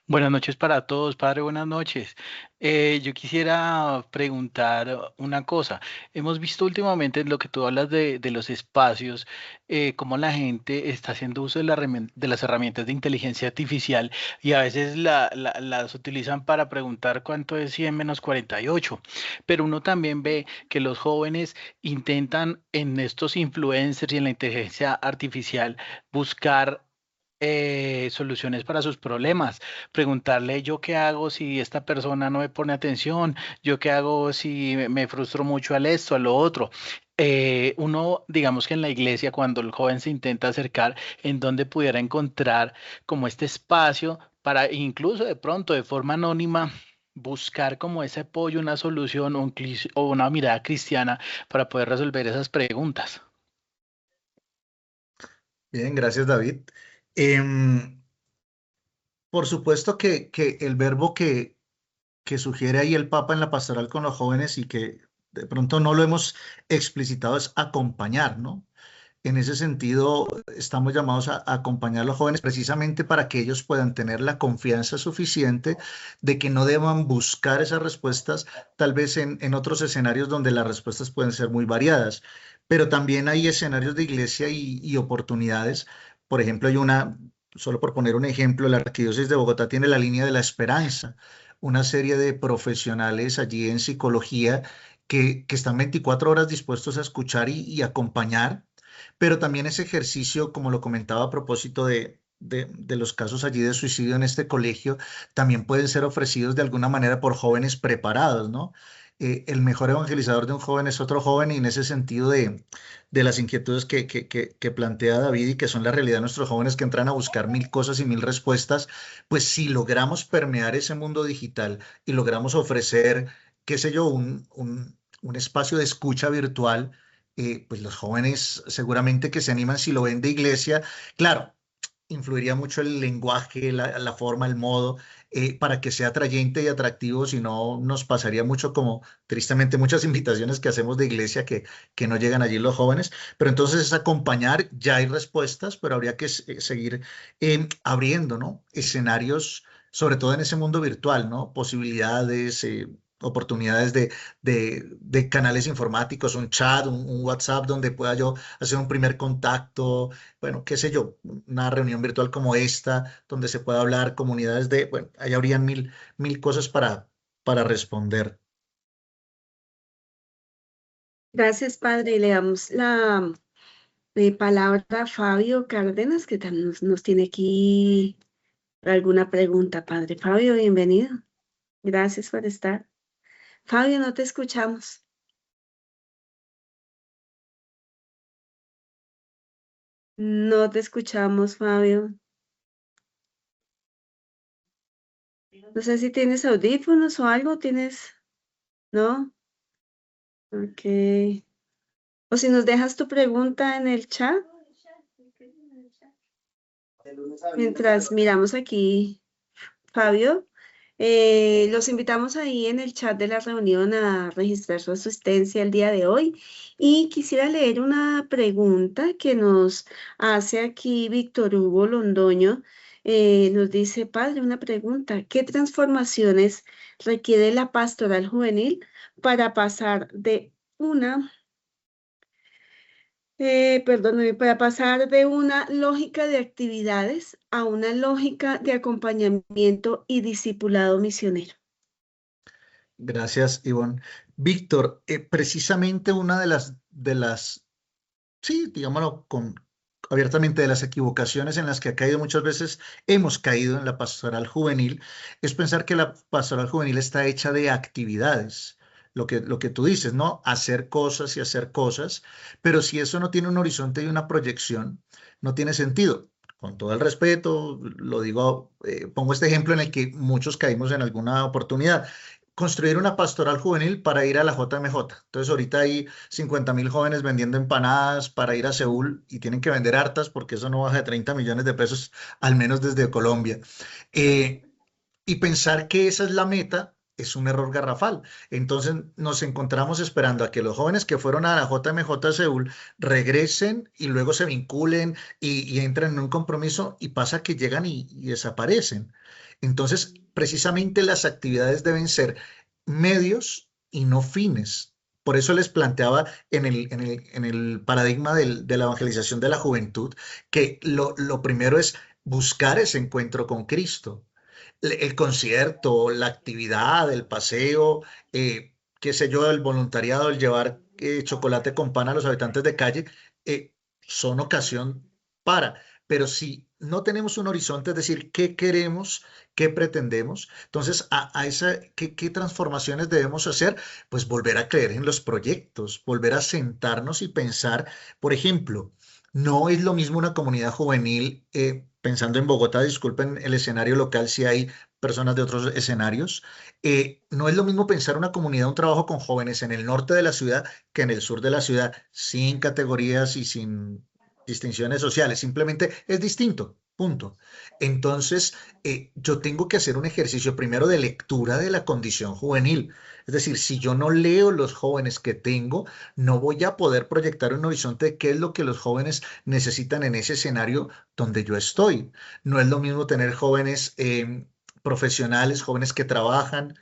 Buenas noches para todos, padre, buenas noches. Yo quisiera preguntar una cosa. Hemos visto últimamente lo que tú hablas de los espacios, cómo la gente está haciendo uso de, de las herramientas de inteligencia artificial y a veces las utilizan para preguntar cuánto es 100 menos 48. Pero uno también ve que los jóvenes intentan en estos influencers y en la inteligencia artificial buscar soluciones para sus problemas, preguntarle yo qué hago si esta persona no me pone atención, yo qué hago si me frustro mucho al esto, a lo otro. Uno, digamos que en la iglesia, cuando el joven se intenta acercar, en donde pudiera encontrar como este espacio para incluso de pronto de forma anónima buscar como ese apoyo, una solución o una mirada cristiana para poder resolver esas preguntas. Bien, gracias, David. Em, por supuesto que el verbo que sugiere ahí el Papa en la pastoral con los jóvenes y que de pronto no lo hemos explicitado es acompañar, ¿no? En ese sentido, estamos llamados a acompañar a los jóvenes precisamente para que ellos puedan tener la confianza suficiente de que no deban buscar esas respuestas, tal vez en otros escenarios donde las respuestas pueden ser muy variadas, pero también hay escenarios de iglesia y oportunidades. Por ejemplo, hay una, solo por poner un ejemplo, la Arquidiócesis de Bogotá tiene la línea de la esperanza, una serie de profesionales allí en psicología que están 24 horas dispuestos a escuchar y acompañar, pero también ese ejercicio, como lo comentaba a propósito de los casos allí de suicidio en este colegio, también pueden ser ofrecidos de alguna manera por jóvenes preparados, ¿no? El mejor evangelizador de un joven es otro joven y en ese sentido de las inquietudes que plantea David y que son la realidad de nuestros jóvenes que entran a buscar mil cosas y mil respuestas, pues si logramos permear ese mundo digital y logramos ofrecer, qué sé yo, un espacio de escucha virtual, pues los jóvenes seguramente que se animan si lo ven de iglesia. Claro, influiría mucho el lenguaje, la forma, el modo, para que sea atrayente y atractivo, si no nos pasaría mucho como tristemente muchas invitaciones que hacemos de iglesia que no llegan allí los jóvenes. Pero entonces es acompañar, ya hay respuestas, pero habría que seguir abriendo, ¿no? Escenarios, sobre todo en ese mundo virtual, ¿no? Posibilidades, oportunidades de canales informáticos, un chat, un WhatsApp donde pueda yo hacer un primer contacto, bueno, qué sé yo, una reunión virtual como esta, donde se pueda hablar, comunidades de, bueno, ahí habrían mil cosas para responder. Gracias, padre. Y le damos la palabra a Fabio Cárdenas, que también nos tiene aquí alguna pregunta, padre. Fabio, bienvenido. Gracias por estar. Fabio, no te escuchamos. No te escuchamos, Fabio. No sé si tienes audífonos o algo, ¿tienes? ¿No? Ok. O si nos dejas tu pregunta en el chat, mientras miramos aquí, Fabio. Los invitamos ahí en el chat de la reunión a registrar su asistencia el día de hoy. Y quisiera leer una pregunta que nos hace aquí Víctor Hugo Londoño. Nos dice, padre, una pregunta. ¿Qué transformaciones requiere la pastoral juvenil para pasar de una perdóneme, para pasar de una lógica de actividades a una lógica de acompañamiento y discipulado misionero? Gracias, Ivonne. Víctor, precisamente una sí, digámoslo abiertamente, de las equivocaciones en las que ha caído muchas veces, hemos caído en la pastoral juvenil, es pensar que la pastoral juvenil está hecha de actividades. Lo que tú dices, ¿no? Hacer cosas, pero si eso no tiene un horizonte y una proyección, no tiene sentido. Con todo el respeto, lo digo, pongo este ejemplo en el que muchos caímos en alguna oportunidad. construir una pastoral juvenil para ir a la JMJ. Entonces ahorita hay 50.000 jóvenes vendiendo empanadas para ir a Seúl y tienen que vender hartas porque eso no baja de 30 millones de pesos, al menos desde Colombia. Eh, y pensar que esa es la meta es un error garrafal. Entonces nos encontramos esperando a que los jóvenes que fueron a la JMJ Seúl regresen y luego se vinculen y entren en un compromiso y pasa que llegan y desaparecen. Entonces, precisamente las actividades deben ser medios y no fines. Por eso les planteaba en el paradigma de la evangelización de la juventud que lo primero es buscar ese encuentro con Cristo. El concierto, la actividad, el paseo, qué sé yo, el voluntariado, el llevar chocolate con pan a los habitantes de calle, son ocasión para. Pero si no tenemos un horizonte, es decir, qué queremos, qué pretendemos, entonces ¿qué transformaciones debemos hacer? Pues volver a creer en los proyectos, volver a sentarnos y pensar, por ejemplo, no es lo mismo una comunidad juvenil, pensando en Bogotá, disculpen el escenario local si hay personas de otros escenarios, no es lo mismo pensar una comunidad, un trabajo con jóvenes en el norte de la ciudad que en el sur de la ciudad, sin categorías y sin distinciones sociales, simplemente es distinto, punto. Entonces, yo tengo que hacer un ejercicio primero de lectura de la condición juvenil. Es decir, si yo no leo los jóvenes que tengo, no voy a poder proyectar un horizonte de qué es lo que los jóvenes necesitan en ese escenario donde yo estoy. No es lo mismo tener jóvenes profesionales, jóvenes que trabajan.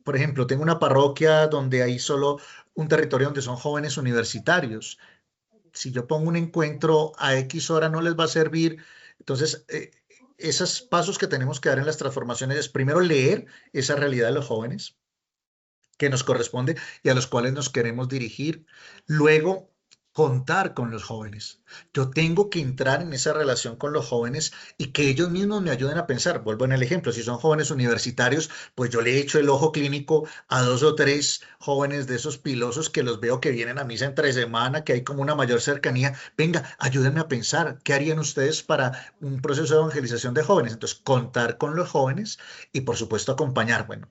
Por ejemplo, tengo una parroquia donde hay solo un territorio donde son jóvenes universitarios. Si yo pongo un encuentro a X hora no les va a servir. Entonces, esos pasos que tenemos que dar en las transformaciones es primero leer esa realidad de los jóvenes que nos corresponde y a los cuales nos queremos dirigir. Luego, contar con los jóvenes. Yo tengo que entrar en esa relación con los jóvenes y que ellos mismos me ayuden a pensar. Vuelvo en el ejemplo, si son jóvenes universitarios, pues yo le echo el ojo clínico a 2 o 3 jóvenes de esos pilosos que los veo que vienen a misa entre semana, que hay como una mayor cercanía. Venga, ayúdenme a pensar, ¿qué harían ustedes para un proceso de evangelización de jóvenes? Entonces, contar con los jóvenes y por supuesto acompañar. Bueno,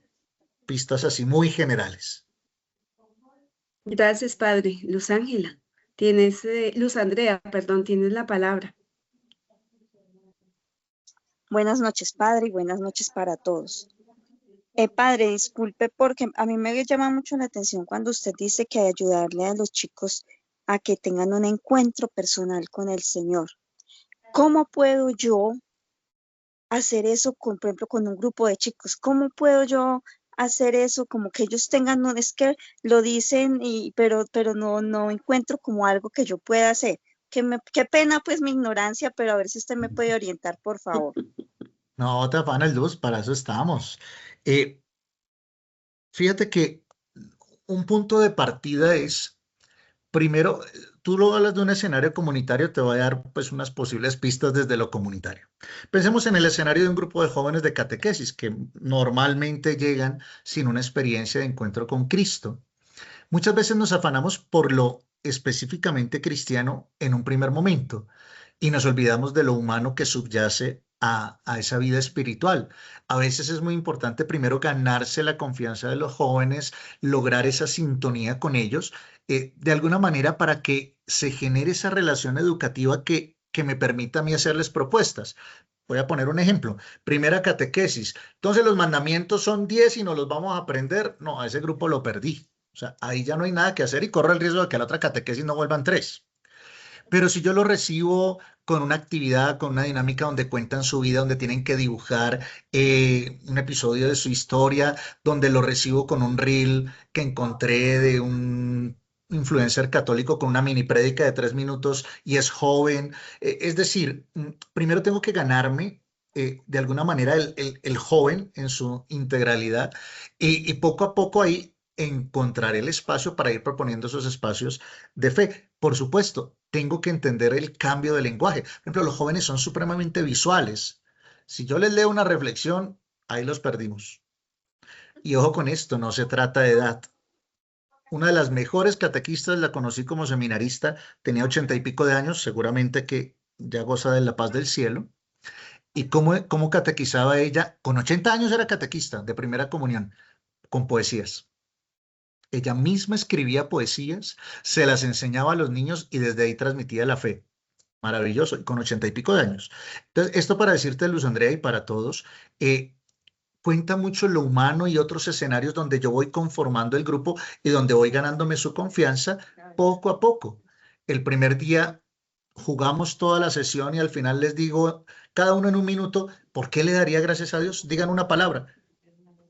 pistas así muy generales. Gracias, Padre. Luz Ángela, Luz Andrea, perdón, tienes la palabra. Buenas noches, Padre, y buenas noches para todos. Padre, disculpe porque a mí me llama mucho la atención cuando usted dice que ayudarle a los chicos a que tengan un encuentro personal con el Señor. ¿Cómo puedo yo hacer eso, por ejemplo, con un grupo de chicos? ¿Cómo puedo yo hacer eso como que ellos tengan, es que lo dicen, pero no encuentro como algo que yo pueda hacer? Qué pena pues mi ignorancia, pero a ver si usted me puede orientar, por favor. No te afanes, Luz, para eso estamos. Fíjate que un punto de partida es, primero, tú lo hablas de un escenario comunitario, te voy a dar pues unas posibles pistas desde lo comunitario. Pensemos en el escenario de un grupo de jóvenes de catequesis que normalmente llegan sin una experiencia de encuentro con Cristo. Muchas veces nos afanamos por lo específicamente cristiano en un primer momento y nos olvidamos de lo humano que subyace a esa vida espiritual. A veces es muy importante primero ganarse la confianza de los jóvenes, lograr esa sintonía con ellos, de alguna manera para que se genere esa relación educativa que me permita a mí hacerles propuestas. Voy a poner un ejemplo. Primera catequesis. Entonces los mandamientos son 10 y nos los vamos a aprender. No, a ese grupo lo perdí. O sea, ahí ya no hay nada que hacer y corro el riesgo de que a la otra catequesis no vuelvan 3. Pero si yo lo recibo con una actividad, con una dinámica donde cuentan su vida, donde tienen que dibujar un episodio de su historia, donde lo recibo con un reel que encontré de un influencer católico con una mini prédica de 3 minutos y es joven. Es decir, primero tengo que ganarme de alguna manera el joven en su integralidad y poco a poco ahí encontrar el espacio para ir proponiendo esos espacios de fe. Por supuesto, tengo que entender el cambio de lenguaje. Por ejemplo, los jóvenes son supremamente visuales. Si yo les leo una reflexión, ahí los perdimos. Y ojo con esto, no se trata de edad. Una de las mejores catequistas la conocí como seminarista, tenía 80 y pico de años, seguramente que ya goza de la paz del cielo. ¿Y cómo catequizaba ella? Con 80 años era catequista de primera comunión. con poesías. Ella misma escribía poesías, se las enseñaba a los niños y desde ahí transmitía la fe. Maravilloso, y con 80 y pico de años. Entonces, esto para decirte, Luz Andrea, y para todos, cuenta mucho lo humano y otros escenarios donde yo voy conformando el grupo y donde voy ganándome su confianza poco a poco. El primer día jugamos toda la sesión y al final les digo, cada uno en un minuto, ¿por qué le daría gracias a Dios? Digan una palabra.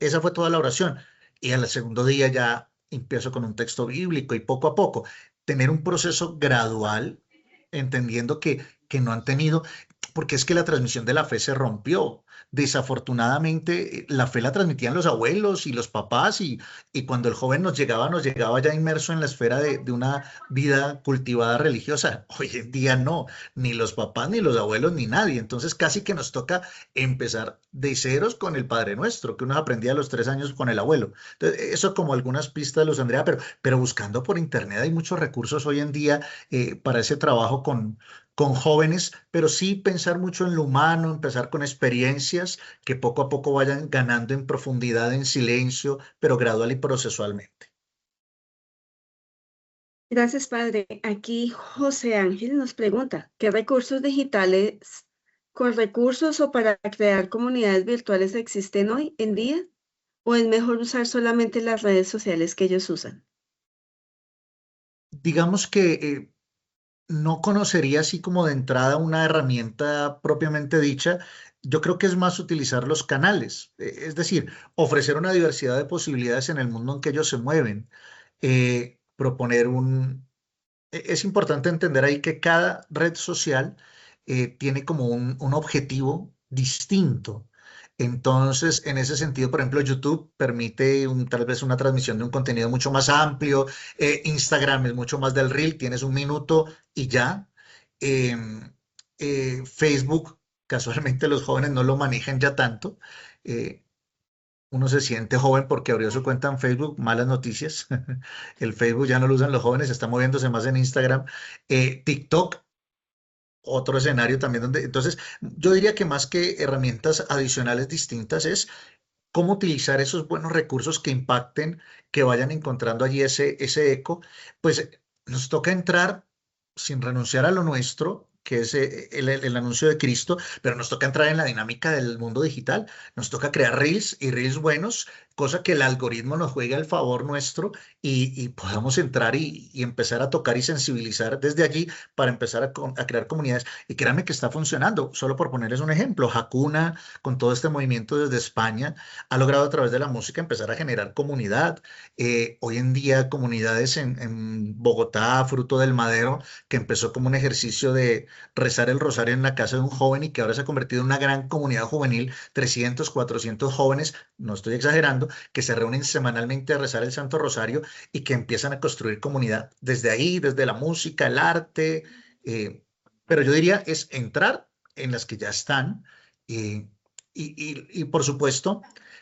Esa fue toda la oración. Y al segundo día ya empiezo con un texto bíblico y poco a poco tener un proceso gradual, entendiendo que no han tenido, porque es que la transmisión de la fe se rompió. Desafortunadamente, la fe la transmitían los abuelos y los papás y cuando el joven nos llegaba ya inmerso en la esfera de una vida cultivada religiosa. Hoy en día no, ni los papás, ni los abuelos, ni nadie. Entonces casi que nos toca empezar de ceros con el Padre Nuestro, que uno aprendía a los 3 años con el abuelo. Entonces, eso como algunas pistas, Luz Andrea, pero buscando por internet hay muchos recursos hoy en día para ese trabajo con jóvenes, pero sí pensar mucho en lo humano, empezar con experiencias que poco a poco vayan ganando en profundidad, en silencio, pero gradual y procesualmente. Gracias, padre. Aquí José Ángel nos pregunta, ¿qué recursos digitales con recursos o para crear comunidades virtuales existen hoy en día? ¿O es mejor usar solamente las redes sociales que ellos usan? Digamos que no conocería así como de entrada una herramienta propiamente dicha. Yo creo que es más utilizar los canales, es decir, ofrecer una diversidad de posibilidades en el mundo en que ellos se mueven. Proponer es importante entender ahí que cada red social tiene como un objetivo distinto. Entonces, en ese sentido, por ejemplo, YouTube permite tal vez una transmisión de un contenido mucho más amplio. Instagram es mucho más del reel, tienes un minuto y ya. Em, Facebook, casualmente los jóvenes no lo manejan ya tanto. Eh, Uno se siente joven porque abrió su cuenta en Facebook, malas noticias. El Facebook ya no lo usan los jóvenes, está moviéndose más en Instagram. TikTok, otro escenario también donde... Entonces, yo diría que más que herramientas adicionales distintas es cómo utilizar esos buenos recursos que impacten, que vayan encontrando allí ese eco. Pues nos toca entrar sin renunciar a lo nuestro, que es el anuncio de Cristo, pero nos toca entrar en la dinámica del mundo digital. Nos toca crear reels y reels buenos, cosa que el algoritmo nos juegue al favor nuestro y podamos entrar y empezar a tocar y sensibilizar desde allí para empezar a crear comunidades. Y créanme que está funcionando. Solo por ponerles un ejemplo, Hakuna, con todo este movimiento desde España, ha logrado a través de la música empezar a generar comunidad. Hoy en día comunidades en Bogotá, fruto del Madero, que empezó como un ejercicio de rezar el rosario en la casa de un joven y que ahora se ha convertido en una gran comunidad juvenil, 300, 400 jóvenes, no estoy exagerando, que se reúnen semanalmente a rezar el Santo Rosario y que empiezan a construir comunidad desde ahí, desde la música, el arte, pero yo diría es entrar en las que ya están eh, y por supuesto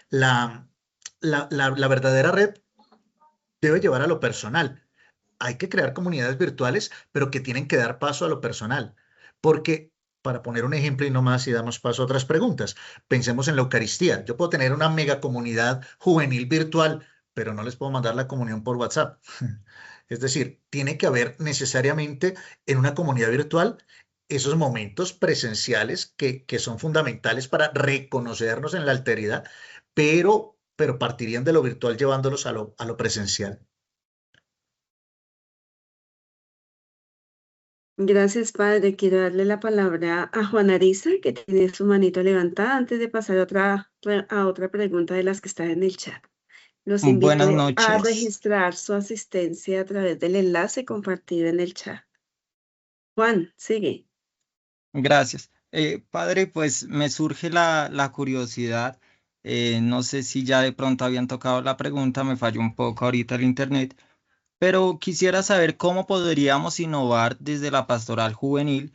la, la verdadera red debe llevar a lo personal. Hay que crear comunidades virtuales, pero que tienen que dar paso a lo personal. Porque, para poner un ejemplo y no más y damos paso a otras preguntas, pensemos en la Eucaristía. Yo puedo tener una mega comunidad juvenil virtual, pero no les puedo mandar la comunión por WhatsApp. Es decir, tiene que haber necesariamente en una comunidad virtual esos momentos presenciales que son fundamentales para reconocernos en la alteridad, pero partirían de lo virtual llevándolos a lo presencial. Gracias, padre. Quiero darle la palabra a Juana Arisa, que tiene su manito levantada antes de pasar a otra pregunta de las que están en el chat. Los Buenas invito a noches. registrar su asistencia a través del enlace compartido en el chat. Juan, sigue. Gracias. Padre, pues me surge la curiosidad. No sé si ya de pronto habían tocado la pregunta, me falló un poco ahorita el internet, pero quisiera saber cómo podríamos innovar desde la pastoral juvenil,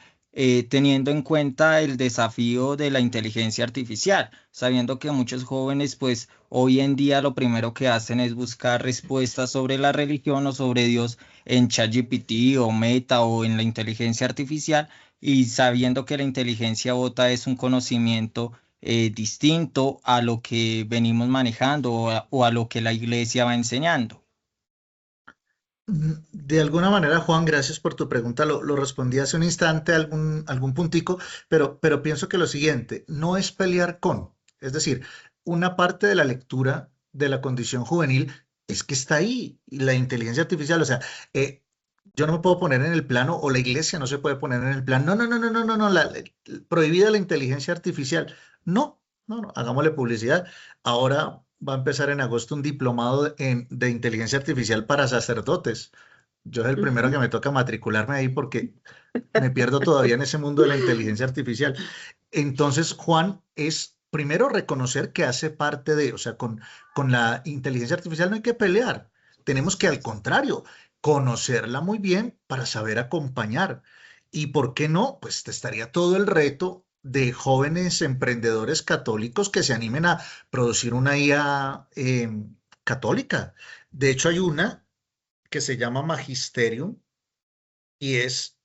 teniendo en cuenta el desafío de la inteligencia artificial, sabiendo que muchos jóvenes, pues hoy en día lo primero que hacen es buscar respuestas sobre la religión o sobre Dios en ChatGPT o Meta o en la inteligencia artificial, y sabiendo que la inteligencia bota es un conocimiento distinto a lo que venimos manejando o a lo que la iglesia va enseñando. De alguna manera, Juan, gracias por tu pregunta. Lo respondí hace un instante, algún puntico, pero pienso que lo siguiente, no es pelear con, es decir, una parte de la lectura de la condición juvenil es que está ahí, y la inteligencia artificial, o sea, yo no me puedo poner en el plano, o la iglesia no se puede poner en el plano, no, no, no, no, no, no, prohibida la inteligencia artificial. No, no, no, hagámosle publicidad. Ahora va a empezar en agosto un diplomado de inteligencia artificial para sacerdotes. Yo soy el primero que Ujú. me toca matricularme ahí porque me pierdo todavía en ese mundo de la inteligencia artificial. Entonces, Juan, es primero reconocer que hace parte de, o sea, con la inteligencia artificial no hay que pelear. Tenemos que, al contrario, conocerla muy bien para saber acompañar. ¿Y por qué no? Pues te estaría todo el reto de jóvenes emprendedores católicos que se animen a producir una IA católica. De hecho, hay una que se llama Magisterium y es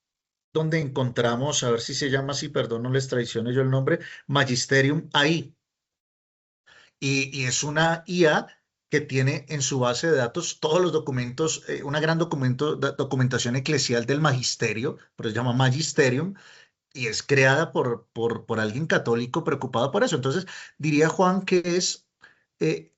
donde encontramos, a ver si se llama así, perdón, no les traiciono yo el nombre, Magisterium AI. Y es una IA que tiene en su base de datos todos los documentos, una gran documentación eclesial del magisterio, pero se llama Magisterium, y es creada por alguien católico preocupado por eso. Entonces, diría Juan que es eh,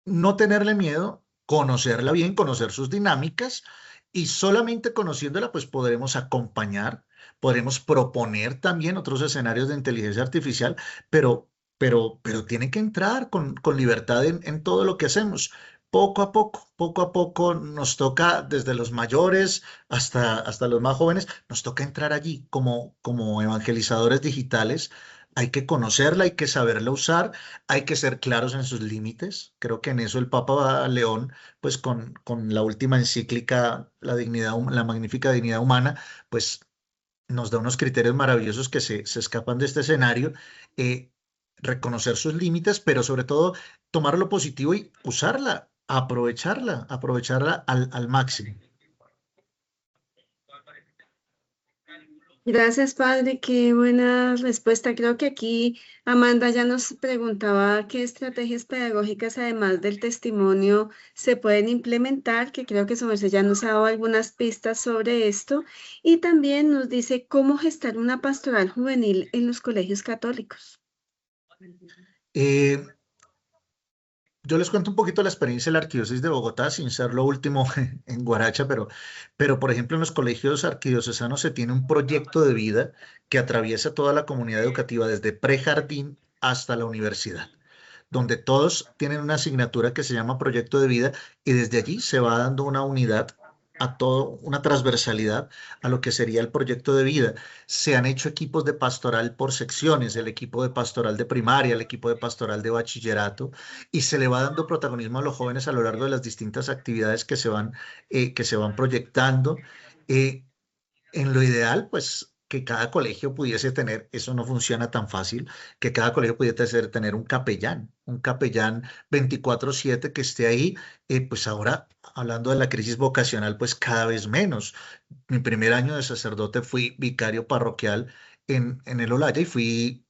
no tenerle miedo, conocerla bien, conocer sus dinámicas y solamente conociéndola pues podremos acompañar, podremos proponer también otros escenarios de inteligencia artificial, pero tiene que entrar con libertad en todo lo que hacemos. Poco a poco nos toca, desde los mayores hasta los más jóvenes, nos toca entrar allí como evangelizadores digitales. Hay que conocerla, hay que saberla usar, hay que ser claros en sus límites. Creo que en eso el Papa León, pues con la última encíclica, la magnífica dignidad humana, pues nos da unos criterios maravillosos que se escapan de este escenario. eh, Reconocer sus límites, pero sobre todo tomar lo positivo y usarla, aprovecharla al máximo. Gracias, padre. Qué buena respuesta. Creo que aquí Amanda ya nos preguntaba qué estrategias pedagógicas, además del testimonio, se pueden implementar, que creo que su merced ya nos ha dado algunas pistas sobre esto. Y también nos dice cómo gestar una pastoral juvenil en los colegios católicos. Eh, Yo les cuento un poquito la experiencia de la Arquidiócesis de Bogotá, sin ser lo último en Guaracha, pero por ejemplo en los colegios arquidiocesanos se tiene un proyecto de vida que atraviesa toda la comunidad educativa, desde prejardín hasta la universidad, donde todos tienen una asignatura que se llama proyecto de vida y desde allí se va dando una unidad a todo, una transversalidad a lo que sería el proyecto de vida. Se han hecho equipos de pastoral por secciones, el equipo de pastoral de primaria, el equipo de pastoral de bachillerato, y se le va dando protagonismo a los jóvenes a lo largo de las distintas actividades que se van proyectando. Eh, en lo ideal, pues que cada colegio pudiese tener, eso no funciona tan fácil, que cada colegio pudiese tener un capellán 24/7 que esté ahí, pues ahora, hablando de la crisis vocacional, pues cada vez menos. Mi primer año de sacerdote fui vicario parroquial en el Olaya y fui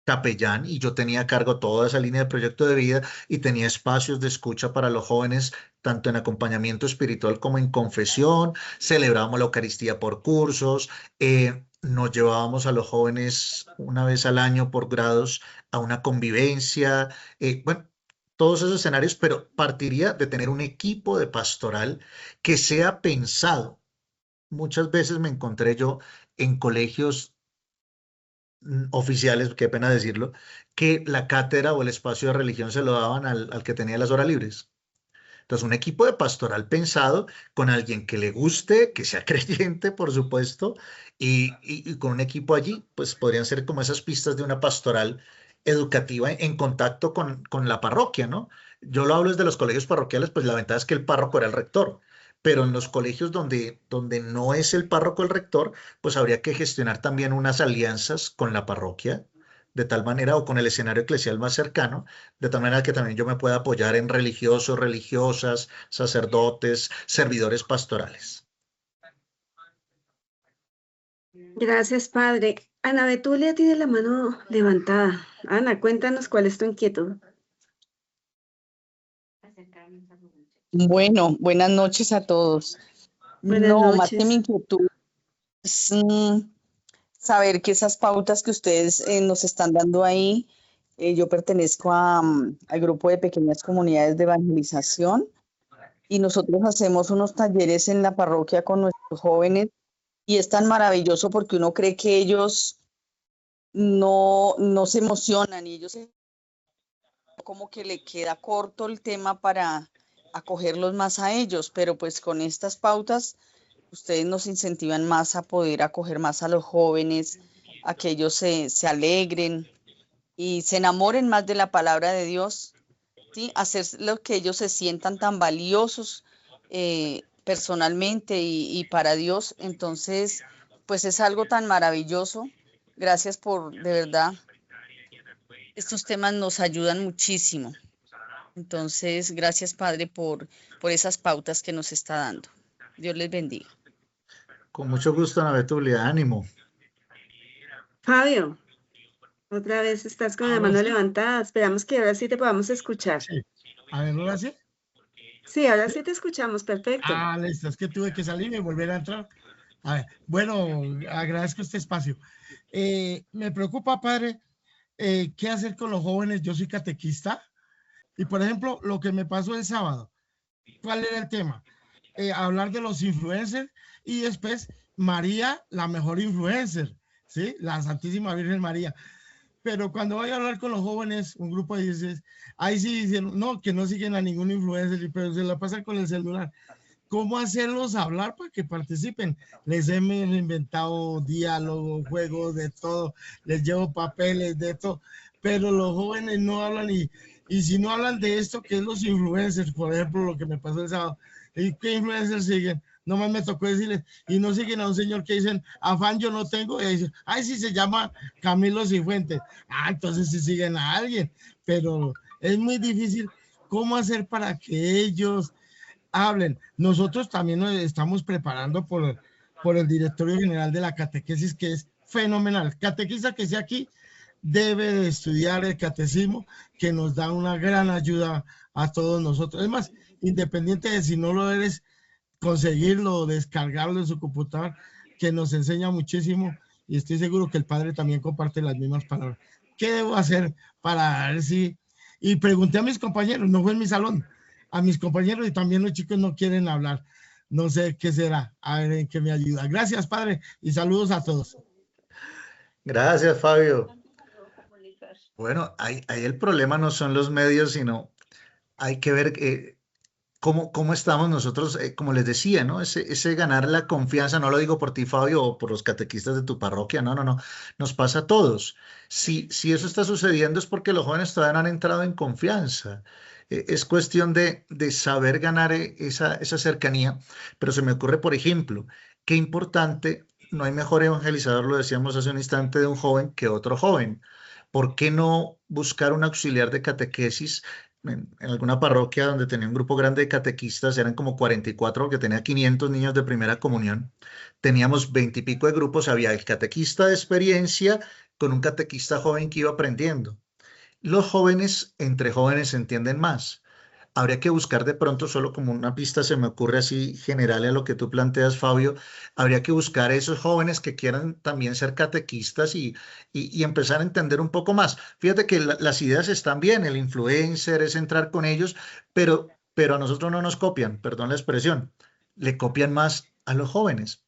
capellán y yo tenía a cargo toda esa línea de proyecto de vida y tenía espacios de escucha para los jóvenes, tanto en acompañamiento espiritual como en confesión, celebrábamos la Eucaristía por cursos, nos llevábamos a los jóvenes una vez al año por grados a una convivencia, bueno, todos esos escenarios, pero partiría de tener un equipo de pastoral que sea pensado. Muchas veces me encontré yo en colegios oficiales, qué pena decirlo, que la cátedra o el espacio de religión se lo daban al que tenía las horas libres. Entonces, un equipo de pastoral pensado con alguien que le guste, que sea creyente, por supuesto, y con un equipo allí, pues podrían ser como esas pistas de una pastoral educativa en contacto con la parroquia, ¿no? Yo lo hablo desde los colegios parroquiales, pues la ventaja es que el párroco era el rector, pero en los colegios donde no es el párroco el rector, pues habría que gestionar también unas alianzas con la parroquia, de tal manera, o con el escenario eclesial más cercano, de tal manera que también yo me pueda apoyar en religiosos, religiosas, sacerdotes, servidores pastorales. Gracias, padre. Ana Betulia tiene la mano levantada. Ana, cuéntanos cuál es tu inquietud. Bueno, buenas noches a todos. Buenas No, más que mi noches. inquietud es saber que esas pautas que ustedes nos están dando ahí, yo pertenezco al grupo de pequeñas comunidades de evangelización y nosotros hacemos unos talleres en la parroquia con nuestros jóvenes y es tan maravilloso porque uno cree que ellos no se emocionan y ellos como que le queda corto el tema para acogerlos más a ellos, pero pues con estas pautas ustedes nos incentivan más a poder acoger más a los jóvenes, a que ellos se alegren y se enamoren más de la palabra de Dios, ¿sí? Hacer lo que ellos se sientan tan valiosos personalmente y para Dios. Entonces, pues es algo tan maravilloso. Gracias por, de verdad, estos temas nos ayudan muchísimo. Entonces, gracias Padre por esas pautas que nos está dando. Dios les bendiga. Con mucho gusto, Ana Betulia, ánimo. Fabio, otra vez estás con la Ahora mano sí, levantada. Esperamos que ahora sí te podamos escuchar. sí. A ver, ¿ahora sí? Sí, ahora sí te escuchamos, perfecto. Listo, es que tuve que salir y volver a entrar. A ver, bueno, agradezco este espacio. Me preocupa, padre, qué hacer con los jóvenes. Yo soy catequista y, por ejemplo, lo que me pasó el sábado, ¿cuál era el tema? Hablar de los influencers y después María, la mejor influencer, ¿sí? La Santísima Virgen María. Pero cuando voy a hablar con los jóvenes, un grupo de 16, ahí sí dicen, no, que no siguen a ningún influencer, pero se la pasan con el celular. ¿Cómo hacerlos hablar para que participen? Les hemos inventado diálogo, juegos, de todo, les llevo papeles, de todo, pero los jóvenes no hablan y si no hablan de esto, que es los influencers, por ejemplo, lo que me pasó el sábado, ¿y qué influencers siguen? Nomás me tocó decirles, y no siguen a un señor que dicen, afán yo no tengo, y dicen, ay, sí se llama Camilo Cifuentes. Entonces sí siguen a alguien, pero es muy difícil. ¿Cómo hacer para que ellos hablen? Nosotros también nos estamos preparando por el directorio general de la catequesis, que es fenomenal. Catequista que sea aquí debe de estudiar el catecismo, que nos da una gran ayuda a todos nosotros. Es más, independiente de si no lo eres, conseguirlo, descargarlo en su computador, que nos enseña muchísimo y estoy seguro que el padre también comparte las mismas palabras. ¿Qué debo hacer para ver si? Y pregunté a mis compañeros, no fue en mi salón, a mis compañeros y también los chicos no quieren hablar. No sé qué será, a ver en qué me ayuda. Gracias, padre, y saludos a todos. Gracias, Fabio. Bueno, ahí el problema no son los medios, sino hay que ver cómo estamos nosotros, como les decía, ¿no? Ese ganar la confianza, no lo digo por ti, Fabio, o por los catequistas de tu parroquia, no, nos pasa a todos. Si eso está sucediendo es porque los jóvenes todavía no han entrado en confianza. Es cuestión de saber ganar esa cercanía, pero se me ocurre, por ejemplo, qué importante, no hay mejor evangelizador, lo decíamos hace un instante, de un joven que otro joven. ¿Por qué no buscar un auxiliar de catequesis en alguna parroquia donde tenía un grupo grande de catequistas? Eran como 44, porque tenía 500 niños de primera comunión. Teníamos 20 y pico de grupos, había el catequista de experiencia con un catequista joven que iba aprendiendo. Los jóvenes, entre jóvenes, se entienden más. Habría que buscar de pronto, solo como una pista se me ocurre así general a lo que tú planteas, Fabio, habría que buscar a esos jóvenes que quieran también ser catequistas y empezar a entender un poco más. Fíjate que las ideas están bien, el influencer es entrar con ellos, pero a nosotros no nos copian, perdón la expresión, le copian más a los jóvenes.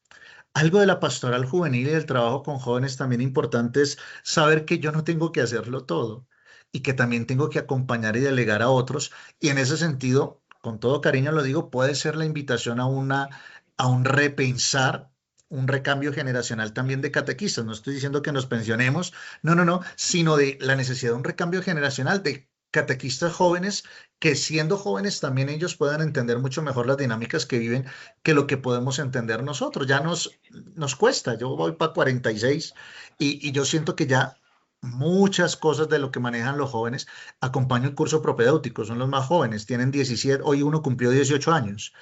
Algo de la pastoral juvenil y del trabajo con jóvenes también importante es saber que yo no tengo que hacerlo todo y que también tengo que acompañar y delegar a otros. Y en ese sentido, con todo cariño lo digo, puede ser la invitación a un repensar, un recambio generacional también de catequistas. No estoy diciendo que nos pensionemos, no, sino de la necesidad de un recambio generacional de catequistas jóvenes que siendo jóvenes también ellos puedan entender mucho mejor las dinámicas que viven que lo que podemos entender nosotros. Ya nos cuesta, yo voy para 46 y yo siento que ya muchas cosas de lo que manejan los jóvenes, acompaño el curso propedéutico, son los más jóvenes, tienen 17, hoy uno cumplió 18 años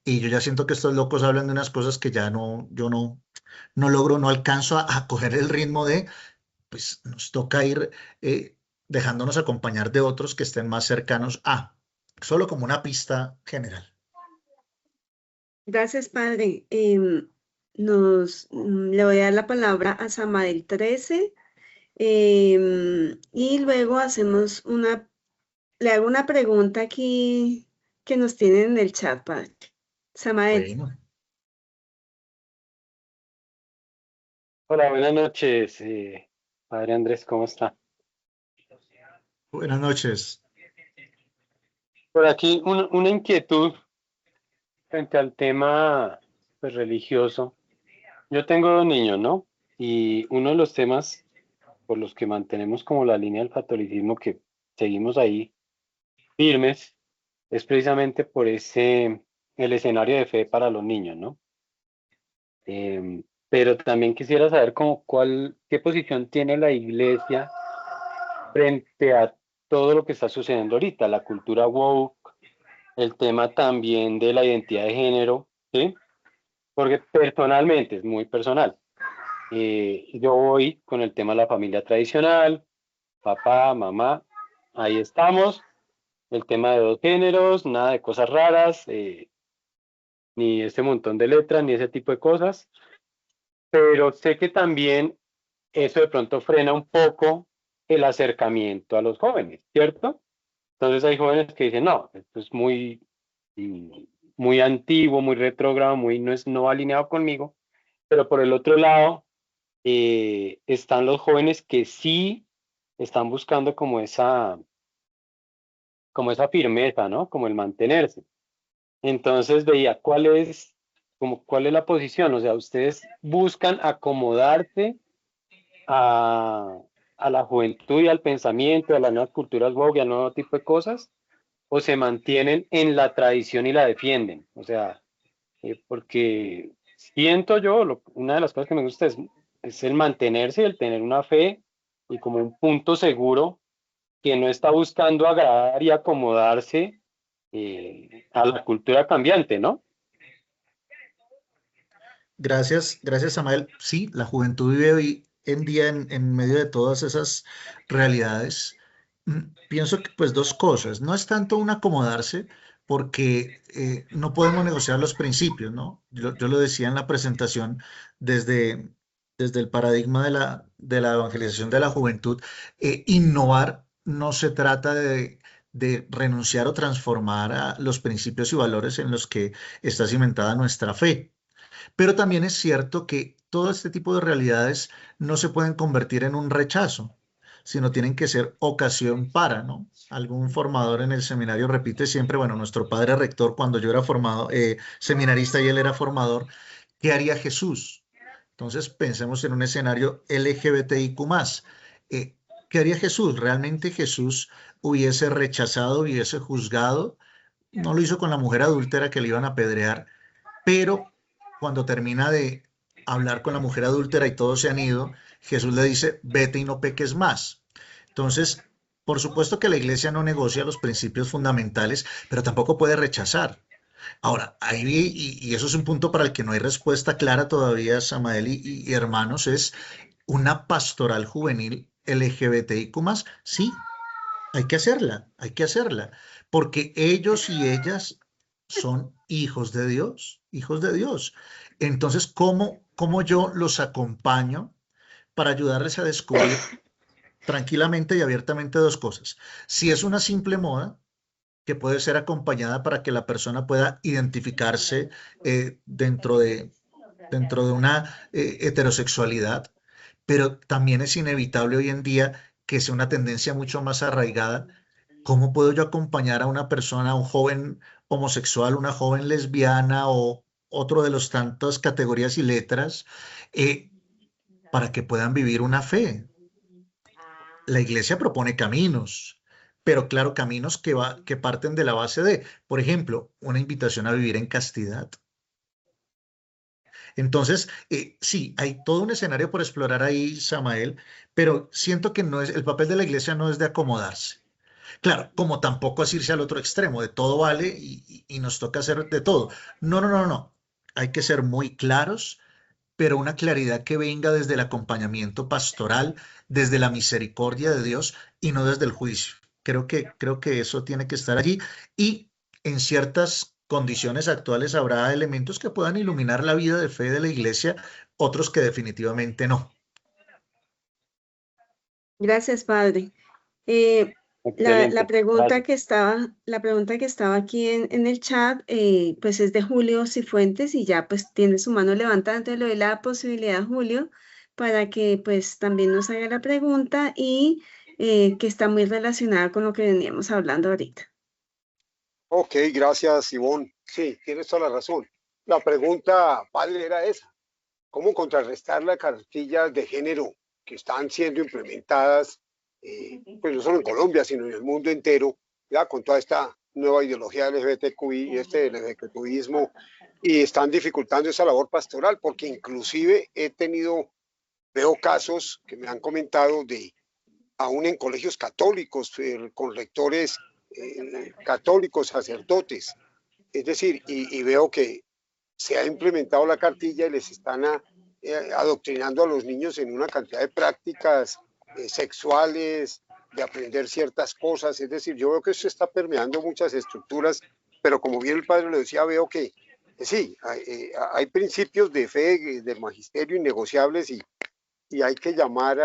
y yo ya siento que estos locos hablan de unas cosas que ya yo no logro, no alcanzo a coger el ritmo de, pues nos toca ir dejándonos acompañar de otros que estén más cercanos a, solo como una pista general. Gracias, padre. Le voy a dar la palabra a Samael 13 y luego le hago una pregunta aquí que nos tienen en el chat, padre. Samael. Bueno, Hola, buenas noches, Padre Andrés, ¿cómo está? buenas noches. Por aquí una inquietud frente al tema pues, religioso. Yo tengo 2 niños, ¿no? Y uno de los temas por los que mantenemos como la línea del catolicismo, que seguimos ahí firmes, es precisamente por el escenario de fe para los niños, ¿no? Pero también quisiera saber qué posición tiene la iglesia frente a todo lo que está sucediendo ahorita, la cultura woke, el tema también de la identidad de género, ¿sí? Porque personalmente, es muy personal. Yo voy con el tema de la familia tradicional, papá, mamá, ahí estamos. El tema de 2 géneros, nada de cosas raras, ni ese montón de letras, ni ese tipo de cosas. Pero sé que también eso de pronto frena un poco el acercamiento a los jóvenes, ¿cierto? Entonces hay jóvenes que dicen, no, esto es muy antiguo, muy retrógrado, no va alineado conmigo. Pero por el otro lado, están los jóvenes que sí están buscando como esa firmeza, ¿no? Como el mantenerse. Entonces veía cuál es la posición. O sea, ustedes buscan acomodarse a la juventud y al pensamiento, a las nuevas culturas woke y al nuevo tipo de cosas, o se mantienen en la tradición y la defienden. O sea, porque siento yo, una de las cosas que me gusta es el mantenerse y el tener una fe y como un punto seguro que no está buscando agradar y acomodarse a la cultura cambiante, ¿no? Gracias, Samael. Sí, la juventud vive hoy en día en medio de todas esas realidades. Pienso que pues 2 cosas. No es tanto un acomodarse porque no podemos negociar los principios, ¿no? Yo lo decía en la presentación desde el paradigma de la evangelización de la juventud. Innovar no se trata de renunciar o transformar a los principios y valores en los que está cimentada nuestra fe. Pero también es cierto que todo este tipo de realidades no se pueden convertir en un rechazo, sino tienen que ser ocasión para, ¿no? Algún formador en el seminario repite siempre, bueno, nuestro padre rector, cuando yo era seminarista y él era formador, ¿qué haría Jesús? Entonces pensemos en un escenario LGBTIQ+. Eh, ¿Qué haría Jesús? ¿Realmente Jesús hubiese rechazado, hubiese juzgado? No lo hizo con la mujer adúltera que le iban a apedrear, pero cuando termina de hablar con la mujer adúltera y todos se han ido, Jesús le dice, vete y no peques más. Entonces, por supuesto que la iglesia no negocia los principios fundamentales, pero tampoco puede rechazar. Ahora, ahí, y eso es un punto para el que no hay respuesta clara todavía, Samael y hermanos, es una pastoral juvenil LGBTIQ+. Sí, hay que hacerla, porque ellos y ellas son hijos de Dios, hijos de Dios. Entonces, ¿cómo yo los acompaño para ayudarles a descubrir tranquilamente y abiertamente 2 cosas? Si es una simple moda, que puede ser acompañada para que la persona pueda identificarse dentro de una heterosexualidad, pero también es inevitable hoy en día que sea una tendencia mucho más arraigada. ¿Cómo puedo yo acompañar a una persona, a un joven homosexual, una joven lesbiana o otro de los tantas categorías y letras eh, para que puedan vivir una fe? La iglesia propone caminos, pero claro, caminos que parten de la base de, por ejemplo, una invitación a vivir en castidad. Entonces, sí, hay todo un escenario por explorar ahí, Samael, pero siento que el papel de la iglesia no es de acomodarse. Claro, como tampoco es irse al otro extremo, de todo vale y nos toca hacer de todo. No, no, no, no. Hay que ser muy claros, pero una claridad que venga desde el acompañamiento pastoral, desde la misericordia de Dios y no desde el juicio. Creo que eso tiene que estar allí y en ciertas condiciones actuales habrá elementos que puedan iluminar la vida de fe de la iglesia, otros que definitivamente no. Gracias, Padre. La Excelente. pregunta Gracias. la pregunta que estaba aquí en el chat, pues es de Julio Cifuentes y ya pues tiene su mano levantada, entonces le doy la posibilidad a Julio para que pues también nos haga la pregunta y que está muy relacionada con lo que veníamos hablando ahorita. Ok, gracias, Ivonne. Sí, tienes toda la razón. La pregunta, padre, era esa. ¿Cómo contrarrestar las cartillas de género que están siendo implementadas, pues no solo en Colombia, sino en el mundo entero, ya con toda esta nueva ideología LGBTQI y este LGBTQismo, y están dificultando esa labor pastoral? Porque inclusive veo casos que me han comentado aún en colegios católicos, con rectores católicos, sacerdotes. Es decir, y veo que se ha implementado la cartilla y les están adoctrinando a los niños en una cantidad de prácticas sexuales, de aprender ciertas cosas. Es decir, yo veo que eso está permeando muchas estructuras, pero como bien el padre lo decía, veo que sí, hay principios de fe, del magisterio innegociables y hay que llamar